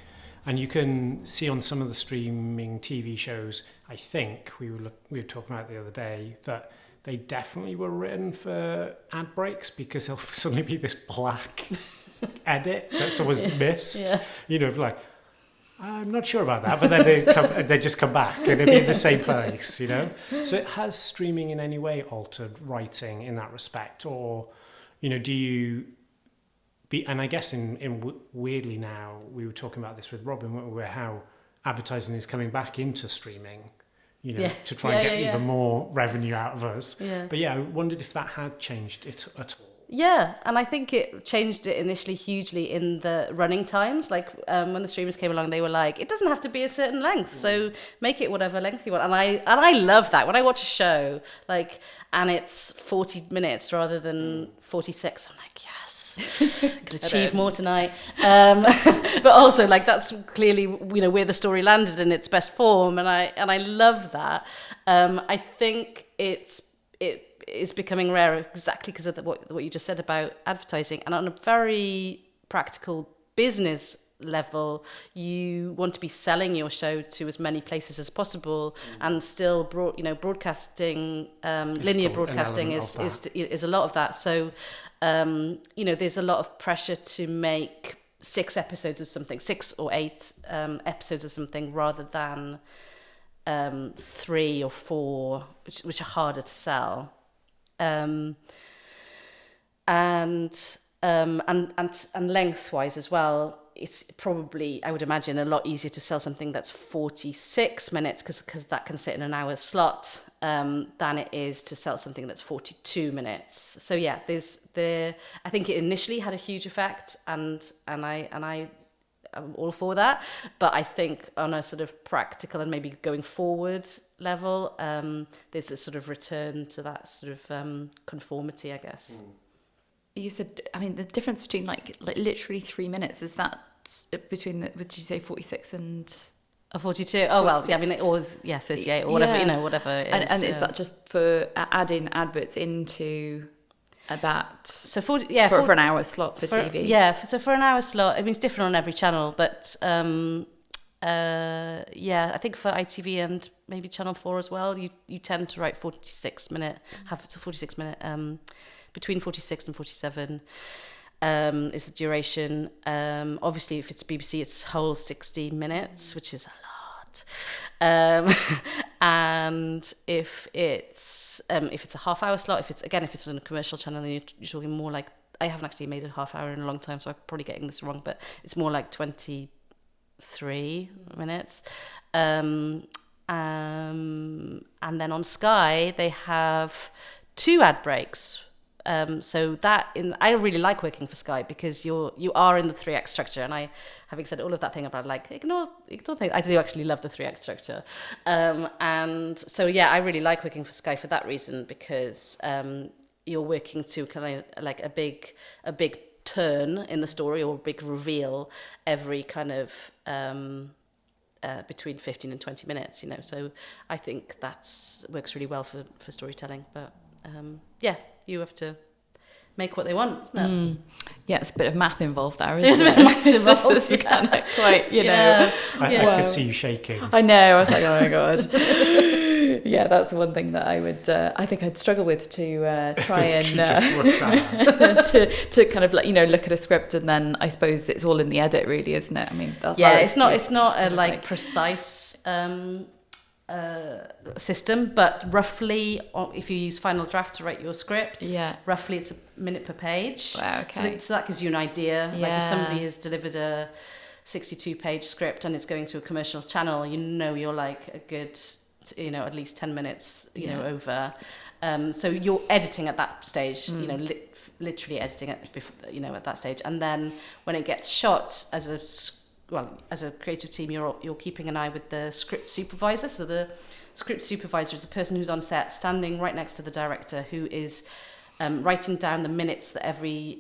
And you can see on some of the streaming TV shows, I think we were talking about the other day, that they definitely were written for ad breaks, because there'll suddenly be this black edit that's always missed. Yeah. You know, like, I'm not sure about that, but then they just come back and they'll be in the same place, you know? So has streaming in any way altered writing in that respect? Or, you know, do you... And I guess in weirdly now, we were talking about this with Robin, where how advertising is coming back into streaming, you know, to try and get even more revenue out of us. Yeah. But I wondered if that had changed it at all. Yeah, and I think it changed it initially hugely in the running times. Like when the streamers came along, they were like, it doesn't have to be a certain length, so make it whatever length you want. And I love that. When I watch a show, like, and it's 40 minutes rather than 46, I'm like, yes. Could achieve more tonight, but also like that's clearly, you know, where the story landed in its best form, and I love that. I think it is becoming rarer exactly because of what you just said about advertising, and on a very practical business level, you want to be selling your show to as many places as possible, and still broadcasting, linear broadcasting is a lot of that. So you know, there's a lot of pressure to make 6 episodes of something, 6 or 8 episodes of something, rather than 3 or 4, which are harder to sell. And lengthwise as well, it's probably, I would imagine, a lot easier to sell something that's 46 minutes because that can sit in an hour slot, than it is to sell something that's 42 minutes. So yeah, I think it initially had a huge effect, and I'm all for that. But I think on a sort of practical and maybe going forward level, there's a sort of return to that sort of conformity, I guess. You said, I mean, the difference between like literally 3 minutes, is that between what did you say, 46 and... 42. Oh, well, yeah, I mean, or 38 or whatever, you know, whatever it is. And is that just for adding adverts into that? So for an hour slot for TV? Yeah, so for an hour slot, I mean, it's different on every channel, but I think for ITV and maybe Channel 4 as well, you tend to write 46 minute, between 46 and 47 is the duration. Obviously, if it's BBC, it's whole 60 minutes, which is a lot. And if it's a half-hour slot, if it's on a commercial channel, then you're talking more like, I haven't actually made a half hour in a long time, so I'm probably getting this wrong, but it's more like 23 minutes. And then on Sky, they have 2 ad breaks. So I really like working for Sky because you are in the 3-act structure, and having said all of that thing about like ignore things, I do actually love the 3-act structure, and so yeah, I really like working for Sky for that reason, because you're working to kind of like a big turn in the story, or a big reveal every kind of between 15 and 20 minutes, so I think that works really well for storytelling. But you have to make what they want, isn't it? Yeah, it's a bit of math involved there, There's isn't a bit of math It's just involved, this kind of quite, know. I could see you shaking. I know, I was like, oh my God. Yeah, that's the one thing that I would, I think I'd struggle with, to try and, to kind of, like, look at a script, and then I suppose it's all in the edit, really, isn't it? I mean, that's it's not a like precise system, but roughly, if you use Final Draft to write your scripts, roughly it's a minute per page. Wow, okay. So that gives you an idea. Like if somebody has delivered a 62-page script and it's going to a commercial channel, you're like a good, at least 10 minutes, over. So you're editing at that stage, literally editing it before, at that stage. And then when it gets shot, as a creative team, you're keeping an eye with the script supervisor. So the script supervisor is the person who's on set, standing right next to the director, who is writing down the minutes that every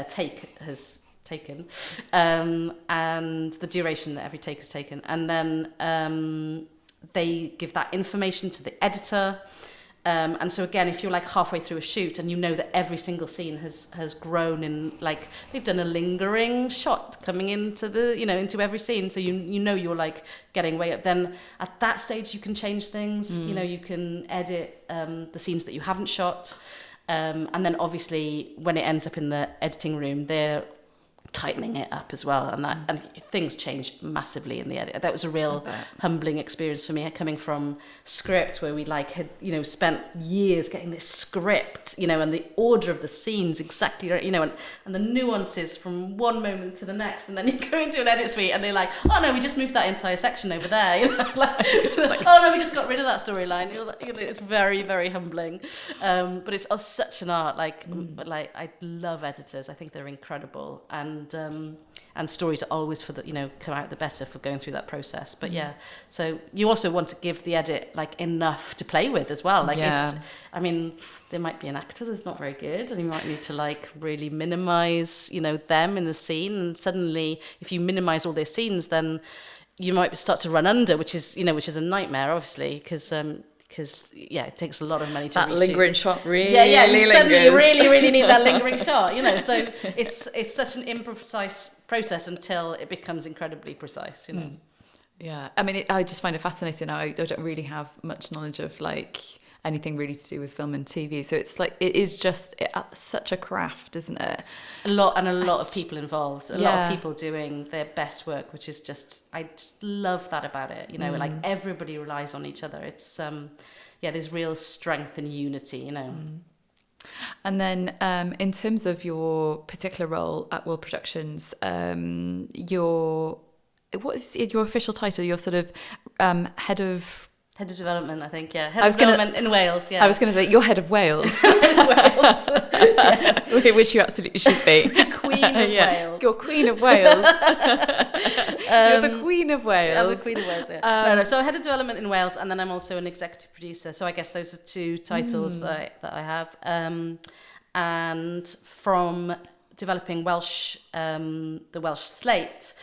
take has taken, and the duration that every take has taken. And then they give that information to the editor. And so again, if you're like halfway through a shoot and that every single scene has grown in, like, they've done a lingering shot coming into the, into every scene, so you're like getting way up, then at that stage you can change things. You can edit the scenes that you haven't shot, and then obviously when it ends up in the editing room, they're tightening it up as well, and things change massively in the edit. That was a real humbling experience for me, coming from script where we had spent years getting this script, and the order of the scenes exactly, and the nuances from one moment to the next, and then you go into an edit suite and they're like, oh no, we just moved that entire section over there, oh no, we just got rid of that storyline. It's very, very humbling, but it's such an art. I love editors. I think they're incredible, and stories are always come out the better for going through that process. But so you also want to give the edit enough to play with as well. There might be an actor that's not very good, and you might need to really minimize them in the scene, and suddenly if you minimize all their scenes, then you might start to run under, which is a nightmare, obviously, because it takes a lot of money to that reshoot. lingering shot really you suddenly lingers. really need that lingering shot, so it's such an imprecise process until it becomes incredibly precise, Yeah, I mean, I just find it fascinating. I don't really have much knowledge of anything really to do with film and TV, so it's it is just such a craft, isn't it? A lot of people involved, a lot of people doing their best work, which is I just love that about it. Everybody relies on each other. It's there's real strength and unity. And then in terms of your particular role at World Productions, what is your official title? You're sort of head of development, I think, Head of development in Wales, I was going to say, you're head of Wales. Wales. Which you absolutely should be. Queen of Wales. You're Queen of Wales. You're the Queen of Wales. I'm the Queen of Wales, no. So head of development in Wales, and then I'm also an executive producer. So I guess those are two titles that I have. And from developing Welsh, the Welsh slate,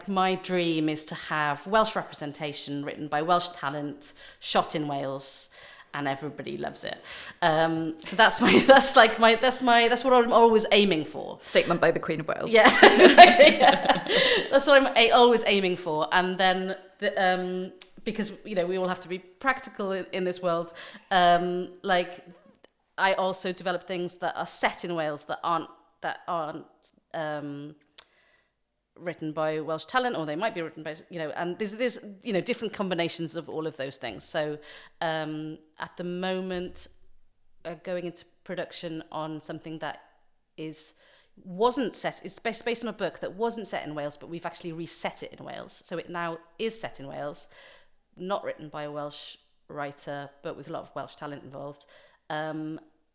my dream is to have Welsh representation written by Welsh talent, shot in Wales, and everybody loves it. So that's what I'm always aiming for. Statement by the Queen of Wales. Yeah, exactly, That's what I'm always aiming for. And then because we all have to be practical in this world. I also develop things that are set in Wales that aren't written by Welsh talent, or they might be written by, and there's different combinations of all of those things. So at the moment, going into production on something that wasn't set, it's based on a book that wasn't set in Wales, but we've actually reset it in Wales. So it now is set in Wales, not written by a Welsh writer, but with a lot of Welsh talent involved.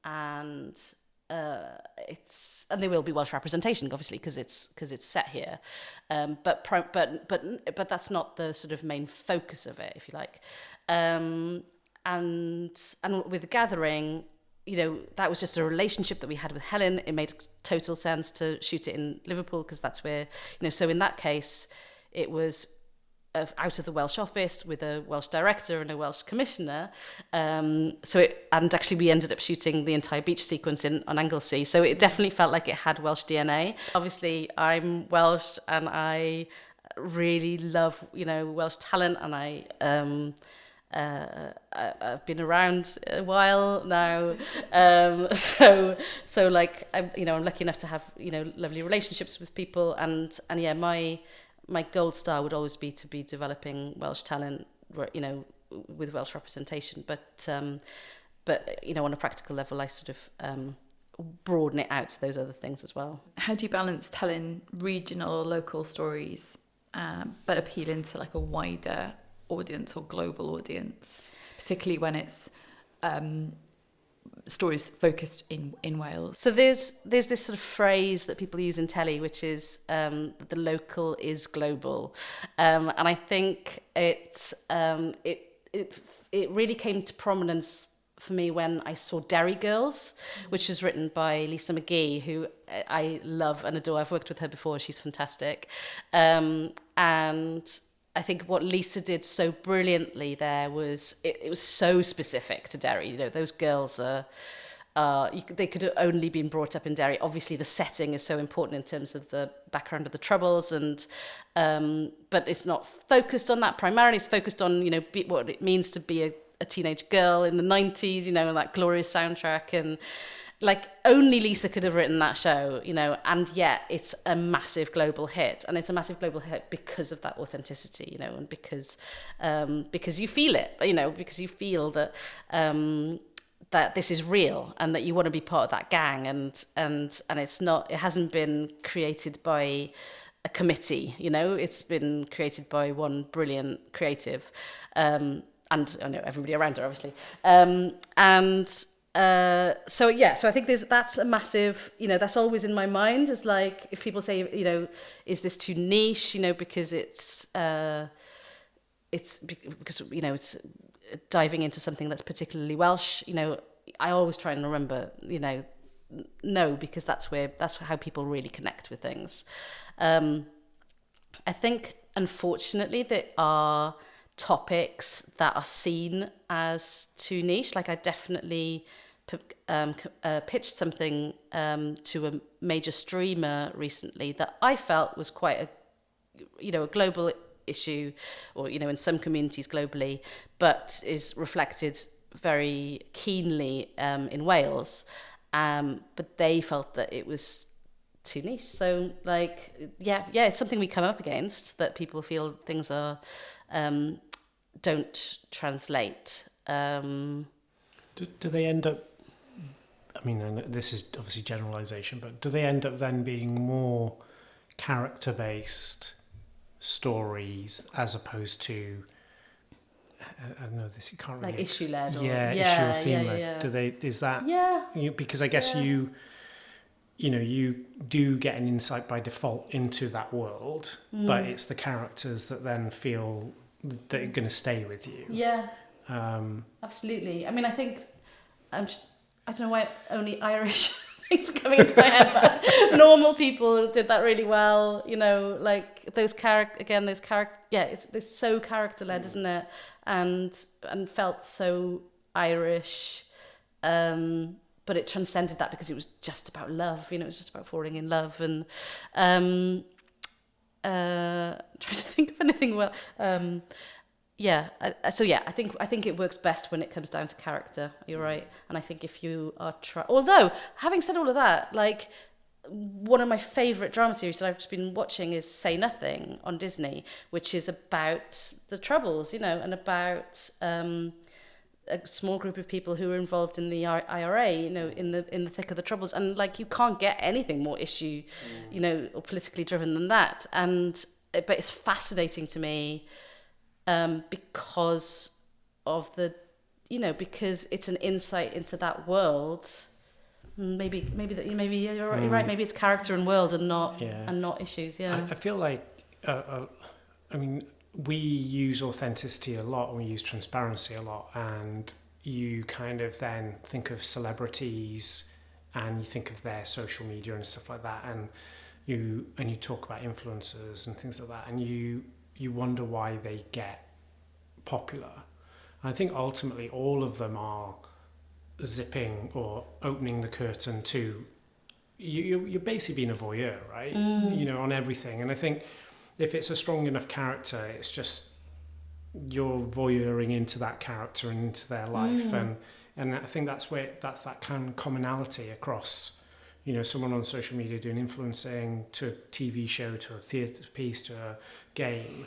and there will be Welsh representation, obviously, because it's set here, but that's not the sort of main focus of it, if you like. And with the gathering, that was just a relationship that we had with Helen. It made total sense to shoot it in Liverpool because that's where, so in that case, it was out of the Welsh office with a Welsh director and a Welsh commissioner. And actually we ended up shooting the entire beach sequence on Anglesey. So it definitely felt like it had Welsh DNA. Obviously, I'm Welsh and I really love, Welsh talent, and I've been around a while now, so like I'm lucky enough to have lovely relationships with people, and yeah, my gold star would always be to be developing Welsh talent, with Welsh representation, but on a practical level, I sort of broaden it out to those other things as well. How do you balance telling regional or local stories, but appealing to like a wider audience or global audience, particularly when it's stories focused in Wales? So there's this sort of phrase that people use in telly, which is that the local is global, and I think it really came to prominence for me when I saw Derry Girls, which was written by Lisa McGee, who I love and adore. I've worked with her before; she's fantastic, and I think what Lisa did so brilliantly there was it was so specific to Derry. Those girls are they could have only been brought up in Derry. Obviously, the setting is so important in terms of the background of the Troubles, and but it's not focused on that primarily. It's focused on what it means to be a teenage girl in the 90s. And that glorious soundtrack, and like only Lisa could have written that show, and yet it's a massive global hit, and it's a massive global hit because of that authenticity, and because you feel it, because you feel that that this is real and that you want to be part of that gang, and it hasn't been created by a committee, it's been created by one brilliant creative, and I know everybody around her, obviously, so I think that's a massive, that's always in my mind, is like, if people say, is this too niche, because it's diving into something that's particularly Welsh, I always try and remember, no, because that's how people really connect with things. I think, unfortunately, there are topics that are seen as too niche. Like, I definitely pitched something to a major streamer recently that I felt was quite a global issue, or in some communities globally, but is reflected very keenly in Wales, but they felt that it was too niche. So it's something we come up against, that people feel things are don't translate. Do they end up, I mean, this is obviously generalisation, but do they end up then being more character-based stories as opposed to, I don't know, this you can't really... Like issue-led? issue or theme-led. Yeah. Do they, is that... Yeah. Because I guess you do get an insight by default into that world, but it's the characters that then feel that are going to stay with you. Yeah, absolutely. I mean, I think, I don't know why only Irish things coming into my head, but normal people did that really well, like those it's so character-led, isn't it? And felt so Irish, but it transcended that because it was just about love, it was just about falling in love, and trying to think of anything well. I think it works best when it comes down to character. You're right, and I think if you are although having said all of that, like, one of my favourite drama series that I've just been watching is Say Nothing on Disney, which is about the Troubles, and about a small group of people who were involved in the IRA, in the thick of the Troubles, and like, you can't get anything more issue, or politically driven than that. But it's fascinating to me, because of because it's an insight into that world Maybe you're right. Maybe it's character and world and not issues. Yeah. I feel like, I mean, we use authenticity a lot and we use transparency a lot, and you kind of then think of celebrities and you think of their social media and stuff like that, and you talk about influencers and things like that, and you wonder why they get popular. And I think ultimately all of them are zipping or opening the curtain to you're basically being a voyeur, right? On everything. And I think if it's a strong enough character, it's just you're voyeuring into that character and into their life, and I think that's that kind of commonality across someone on social media doing influencing, to a TV show, to a theatre piece, to a game.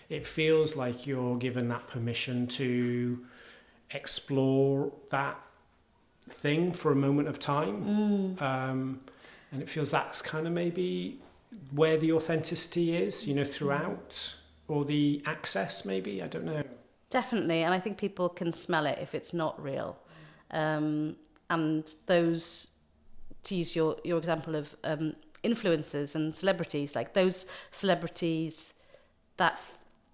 It feels like you're given that permission to explore that thing for a moment of time, and it feels that's kind of maybe where the authenticity is, throughout, or the access, maybe, I don't know. Definitely, and I think people can smell it if it's not real. And those, to use your example of influencers and celebrities, like those celebrities that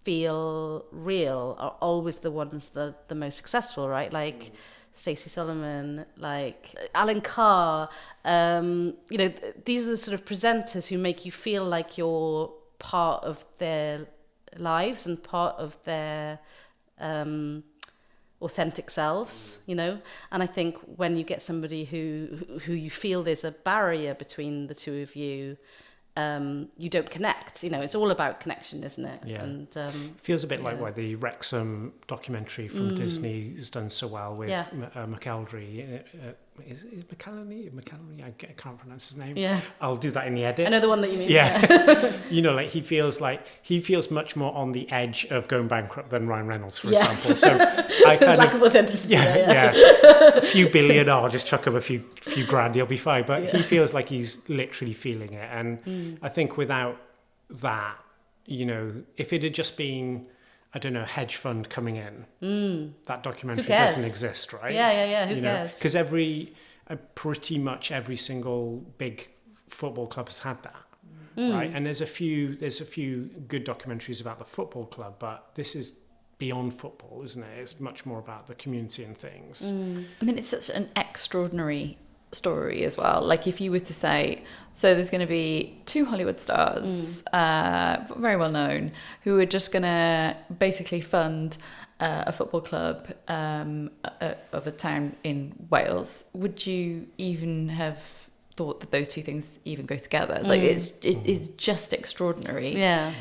feel real are always the ones that are the most successful, right? Like Stacey Solomon, like Alan Carr, these are the sort of presenters who make you feel like you're part of their lives and part of their authentic selves, and I think when you get somebody who you feel there's a barrier between the two of you, you don't connect. It's all about connection, isn't it? Yeah. And feels a bit like why the Wrexham documentary from Disney has done so well with McElderry. Is McElderry? I can't pronounce his name. Yeah. I'll do that in the edit. I know the one that you mean. Yeah. he feels much more on the edge of going bankrupt than Ryan Reynolds, for example. So I kind lack of authenticity. Yeah. A few billion, I'll just chuck him a few grand, he'll be fine. But he feels like he's literally feeling it. And I think without that, if it had just been, I don't know, a hedge fund coming in, that documentary doesn't exist, right? Yeah. Who cares? Because pretty much every single big football club has had that, right? And there's a few good documentaries about the football club, but this is beyond football, isn't it? It's much more about the community and things. I mean, it's such an extraordinary story as well. Like, if you were to say, so there's going to be 2 Hollywood stars, very well known, who are just going to basically fund a football club of a town in Wales, would you even have thought that those two things even go together? Like, it's just extraordinary. Yeah.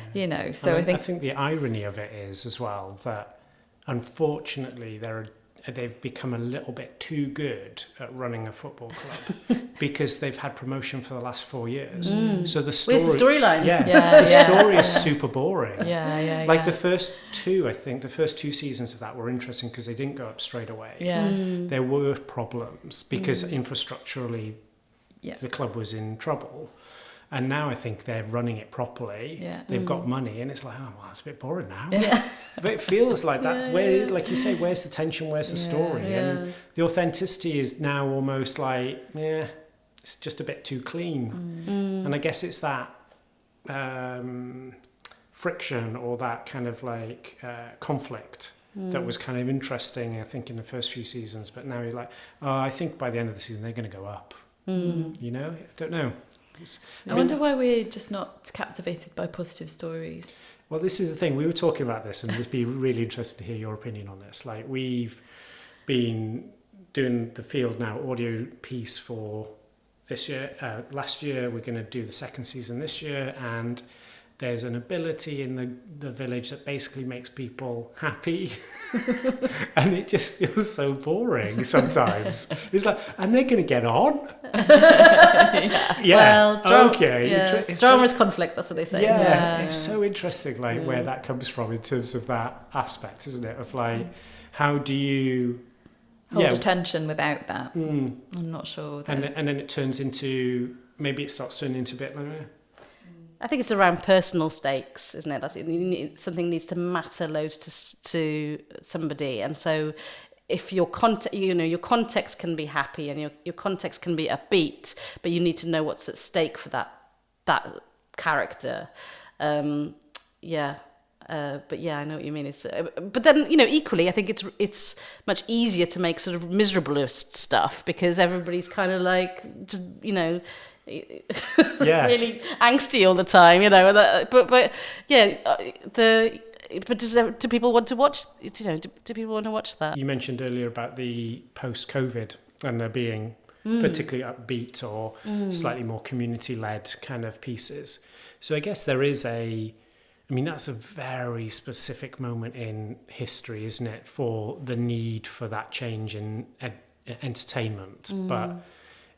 So I think the irony of it is as well that unfortunately they've become a little bit too good at running a football club because they've had promotion for the last 4 years. So the story... Where's the storyline? The story is super boring. Yeah. The first 2 seasons of that were interesting because they didn't go up straight away. There were problems because infrastructurally the club was in trouble. And now I think they're running it properly. They've got money, and it's like, oh, well, it's a bit boring now. But it feels like that. Like you say, where's the tension? Where's the story? And the authenticity is now almost like, it's just a bit too clean. And I guess it's that friction or that kind of like conflict that was kind of interesting, I think, in the first few seasons. But now you're like, I think by the end of the season they're going to go up. I don't know. I wonder why we're just not captivated by positive stories. Well, this is the thing. We were talking about this, and it'd be really interesting to hear your opinion on this. Like, we've been doing the Field Now audio piece for this year. Last year, we're going to do the second season this year, and there's an ability in the village that basically makes people happy. And it just feels so boring sometimes. It's like, and they're going to get on? Well, okay. Drama is conflict, that's what they say. It's so interesting, like, where that comes from in terms of that aspect, isn't it? Of like, how do you... hold attention without that? I'm not sure. And then it turns into... Maybe it starts turning into a bit like... I think it's around personal stakes, isn't it? Something needs to matter loads to somebody, and so if your context can be happy and your context can be upbeat, but you need to know what's at stake for that character. But yeah, I know what you mean. It's but then equally, I think it's much easier to make sort of miserablest stuff because everybody's kind of like just really angsty all the time, do people want to watch? Do people want to watch that? You mentioned earlier about the post-COVID and there being particularly upbeat or slightly more community-led kind of pieces. So I guess there is that's a very specific moment in history, isn't it, for the need for that change in entertainment. But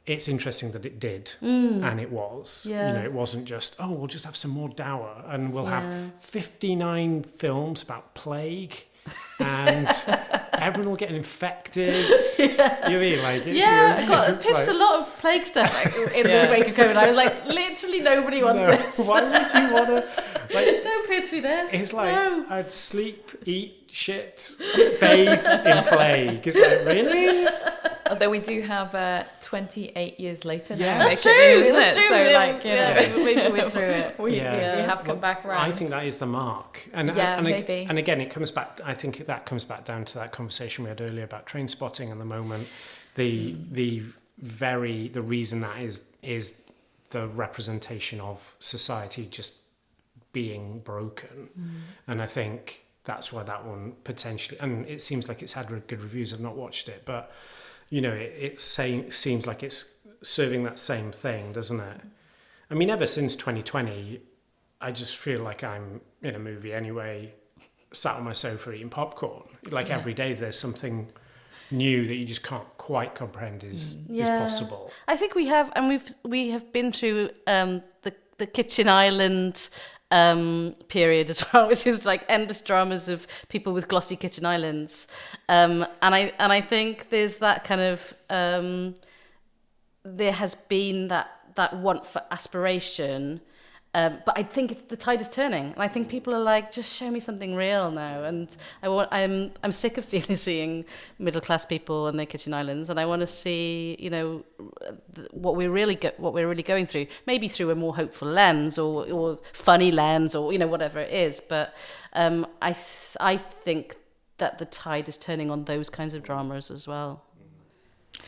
it's interesting that it did, and it was. Yeah. It wasn't just, we'll just have some more dour, and we'll have 59 films about plague, and everyone will get infected. Yeah. You mean like? I got pitched a lot of plague stuff in the wake of COVID. I was like, literally nobody wants this. Why would you want to? Like, don't pitch me this. It's like I'd sleep, eat, shit, bathe in plague. It's like, really? Although we do have 28 years later now. Yeah. That's true. That's true. So maybe we're through it. We have come back around. I think that is the mark. And maybe. And again, it comes back. I think that comes back down to that conversation we had earlier about train spotting. And the moment, the reason that is the representation of society just being broken. And I think that's why that one potentially. And it seems like it's had good reviews. I've not watched it, but. It seems like it's serving that same thing, doesn't it? I mean, ever since 2020, I just feel like I'm in a movie anyway, sat on my sofa eating popcorn. Like every day there's something new that you just can't quite comprehend is possible. I think we have, and we have been through the Kitchen Island period as well, which is like endless dramas of people with glossy kitchen islands, and I think there's that kind of there has been that want for aspiration, but I think the tide is turning, and I think people are like, just show me something real now, and I'm sick of seeing middle class people and their kitchen islands, and I want to see what we're really going through, maybe through a more hopeful lens or funny lens or whatever it is, but I think that the tide is turning on those kinds of dramas as well.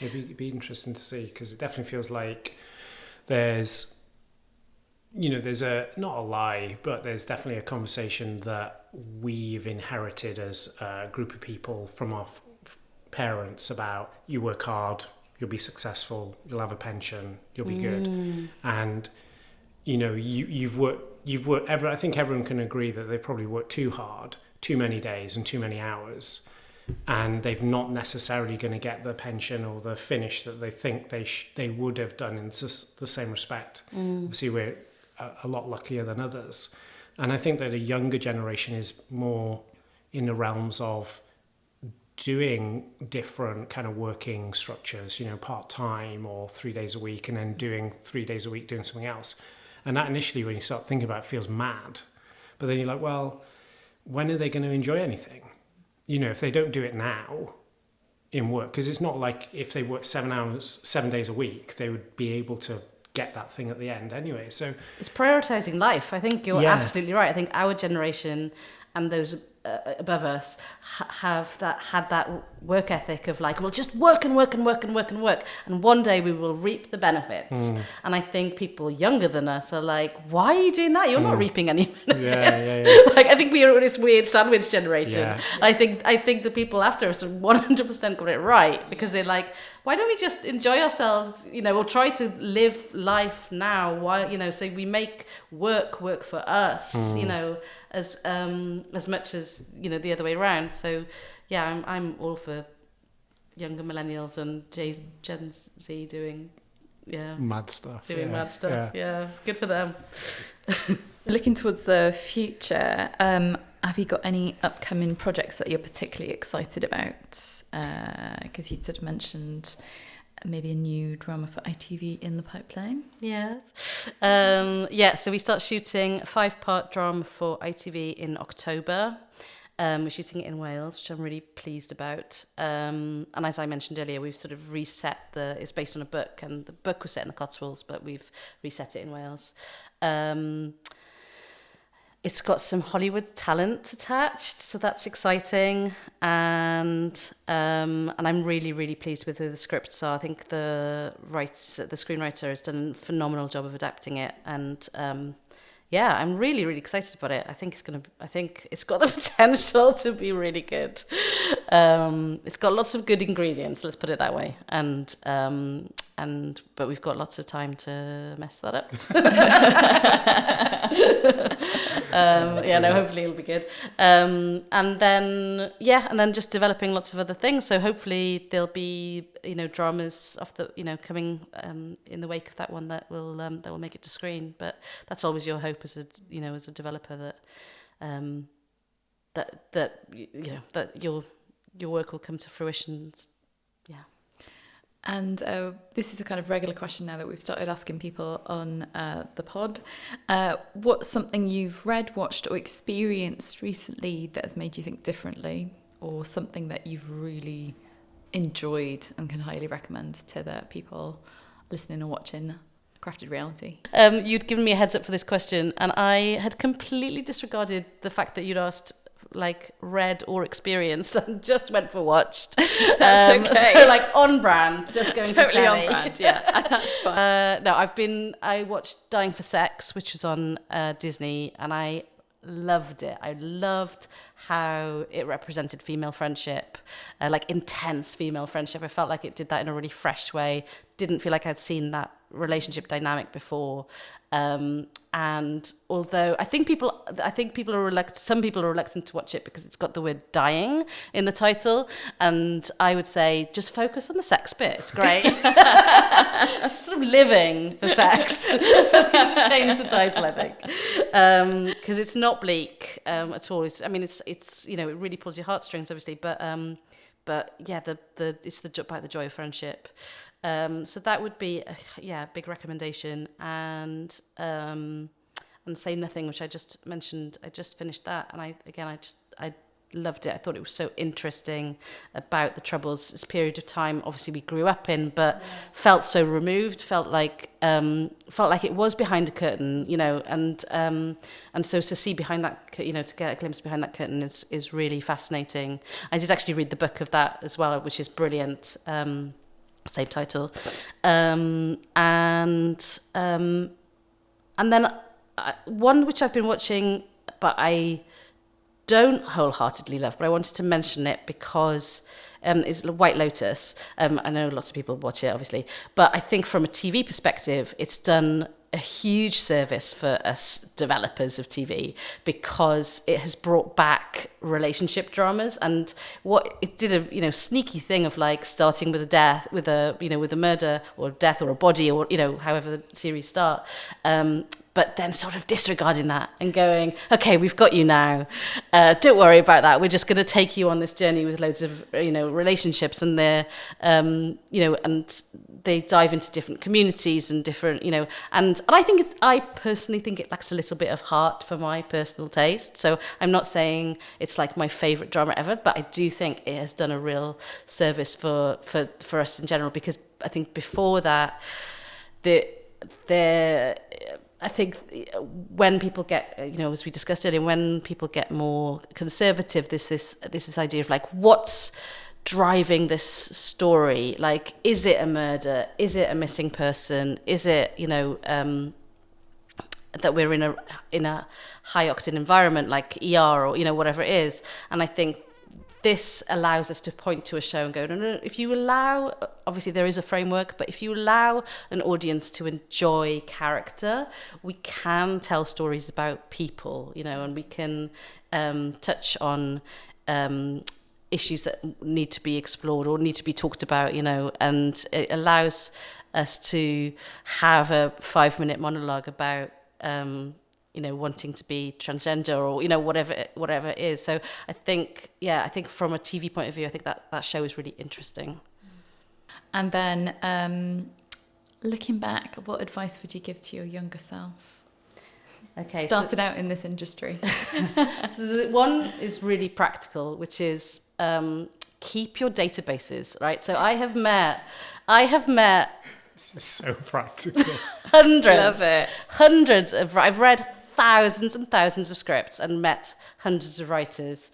It'd be interesting to see, because it definitely feels like there's not a lie, but there's definitely a conversation that we've inherited as a group of people from our parents about you work hard, you'll be successful, you'll have a pension, you'll be good. And, you've worked, I think everyone can agree that they probably worked too hard, too many days and too many hours. And they're not necessarily going to get the pension or the finish that they think they would have done in the same respect. Obviously, we're a lot luckier than others. And I think that a younger generation is more in the realms of doing different kind of working structures, part-time or 3 days a week, and then doing 3 days a week doing something else. And that initially, when you start thinking about it, feels mad. But then you're like, well, when are they going to enjoy anything? If they don't do it now in work, because it's not like if they work 7 days a week, they would be able to get that thing at the end anyway. So it's prioritizing life. I think you're absolutely right. I think our generation and those above us had that work ethic of like, we'll just work and work and work and work and work, and one day we will reap the benefits. And I think people younger than us are like, why are you doing that? You're not reaping any benefits. Like, I think we are this weird sandwich generation. I think the people after us have 100% got it right, because they're like, why don't we just enjoy ourselves, or try to live life now, so we make work for us, as much as the other way around. So I'm all for younger millennials and Gen Z doing mad stuff. Yeah, good for them. Looking towards the future, have you got any upcoming projects that you're particularly excited about? Because you'd sort of mentioned maybe a new drama for ITV in the pipeline. Yes. So we start shooting a 5-part drama for ITV in October. We're shooting it in Wales, which I'm really pleased about. And as I mentioned earlier, we've sort of reset it's based on a book, and the book was set in the Cotswolds, but we've reset it in Wales. It's got some Hollywood talent attached, so that's exciting. And I'm really, really pleased with who the scripts are. I think the screenwriter has done a phenomenal job of adapting it, and yeah, I'm really, really excited about it. I think it's got the potential to be really good. It's got lots of good ingredients, let's put it that way. But we've got lots of time to mess that up. Hopefully it'll be good. And then just developing lots of other things. So hopefully there'll be, dramas coming in the wake of that one that will make it to screen. But that's always your hope as a developer, that your work will come to fruition. Yeah. And this is a kind of regular question now that we've started asking people on the pod. What's something you've read, watched or experienced recently that has made you think differently, or something that you've really enjoyed and can highly recommend to the people listening and watching Crafted Reality? You'd given me a heads up for this question, and I had completely disregarded the fact that you'd asked read or experienced, and just went for watched. That's okay. So on brand, just going totally for telly. on brand, yeah. That's fine. I watched Dying for Sex, which was on Disney, and I loved it. I loved how it represented female friendship, intense female friendship. I felt like it did that in a really fresh way. Didn't feel like I'd seen that relationship dynamic before. And although I think some people are reluctant to watch it because it's got the word dying in the title, and I would say just focus on the sex bit. It's great. Just sort of living for sex. Change the title, I think, because it's not bleak at all. It's it really pulls your heartstrings, obviously, but yeah, it's about the joy of friendship. So that would be a big recommendation. And Say Nothing, which I just mentioned. I just finished that, and I loved it. I thought it was so interesting about the Troubles. This period of time, obviously we grew up in, but felt so removed. Felt like it was behind a curtain, and so to see behind that, to get a glimpse behind that curtain is really fascinating. I did actually read the book of that as well, which is brilliant. Same title, and then one which I've been watching, but I don't wholeheartedly love, but I wanted to mention it because is White Lotus. I know lots of people watch it, obviously, but I think from a TV perspective, it's done a huge service for us developers of TV, because it has brought back relationship dramas. And what it did a sneaky thing of starting with a murder or death or a body, or however the series start, but then sort of disregarding that and going, okay, we've got you now, don't worry about that, we're just going to take you on this journey with loads of relationships, and they're and they dive into different communities and different and I personally think it lacks a little bit of heart for my personal taste. So I'm not saying it's my favorite drama ever, but I do think it has done a real service for us in general, because I think before that I think when people get, as we discussed earlier, when people get more conservative, this idea of what's driving this story? Is it a murder? Is it a missing person? Is it, that we're in a high octane environment like ER or, whatever it is? And I think this allows us to point to a show and go, no, if you allow, obviously there is a framework, but if you allow an audience to enjoy character, we can tell stories about people, and we can touch on issues that need to be explored or need to be talked about, and it allows us to have a 5-minute monologue about wanting to be transgender or whatever it is. So I think from a TV point of view, I think that show is really interesting. And then looking back, what advice would you give to your younger self? Okay, Started out in this industry. so the one is really practical, which is keep your databases, right? So I have met This is so practical. hundreds of, I've read thousands and thousands of scripts and met hundreds of writers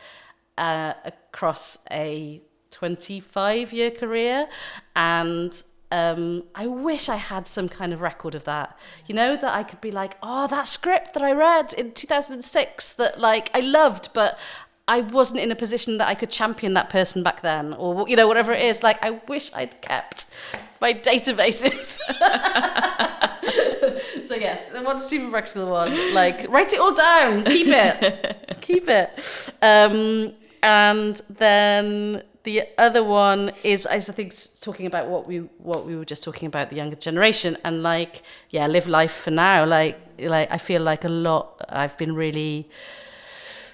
across a 25-year career, and I wish I had some kind of record of that, that I could be like, oh, that script that I read in 2006 that like I loved, but I wasn't in a position that I could champion that person back then, or whatever it is. Like, I wish I'd kept my databases. So yes, the one super practical one, like write it all down, keep it. And then the other one is I think talking about what we were just talking about, the younger generation, and like, yeah, live life for now. Like I feel like a lot I've been really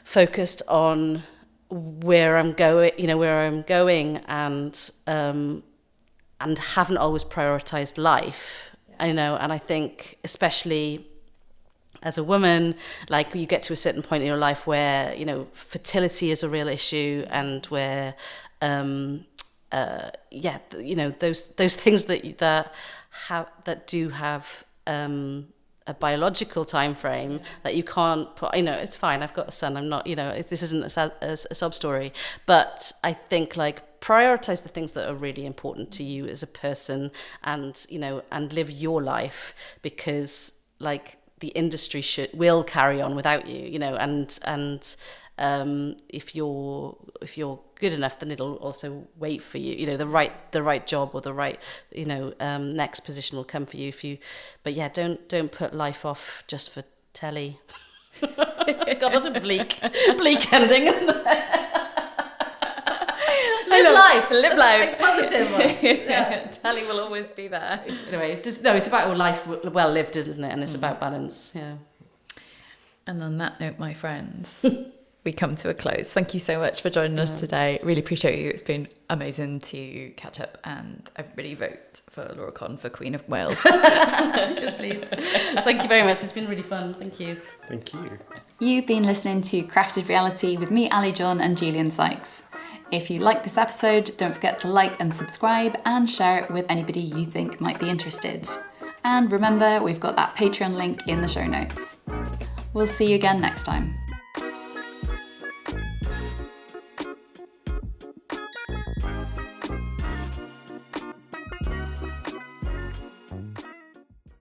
focused on where I'm going, and haven't always prioritized life. And I think especially as a woman, like you get to a certain point in your life where fertility is a real issue, and where those things that do have a biological time frame that you can't put. It's fine, I've got a son, I'm not, this isn't a sub story, but I think like prioritize the things that are really important to you as a person, and live your life, because like the industry will carry on without you, and if you're good enough, then it'll also wait for you. The right job or the right next position will come for you but yeah, don't put life off just for telly. God, that's a bleak ending, isn't it? Live life. Positive one. Yeah. Telly will always be there. Anyway, it's about a life well lived, isn't it? And it's about balance. Yeah. And on that note, my friends, we come to a close. Thank you so much for joining us today. Really appreciate you. It's been amazing to catch up, and everybody vote for Laura Conn for Queen of Wales. Yes, please. Thank you very much. It's been really fun. Thank you. Thank you. You've been listening to Crafted Reality with me, Ali John, and Julian Sykes. If you like this episode, don't forget to like and subscribe, and share it with anybody you think might be interested. And remember, we've got that Patreon link in the show notes. We'll see you again next time.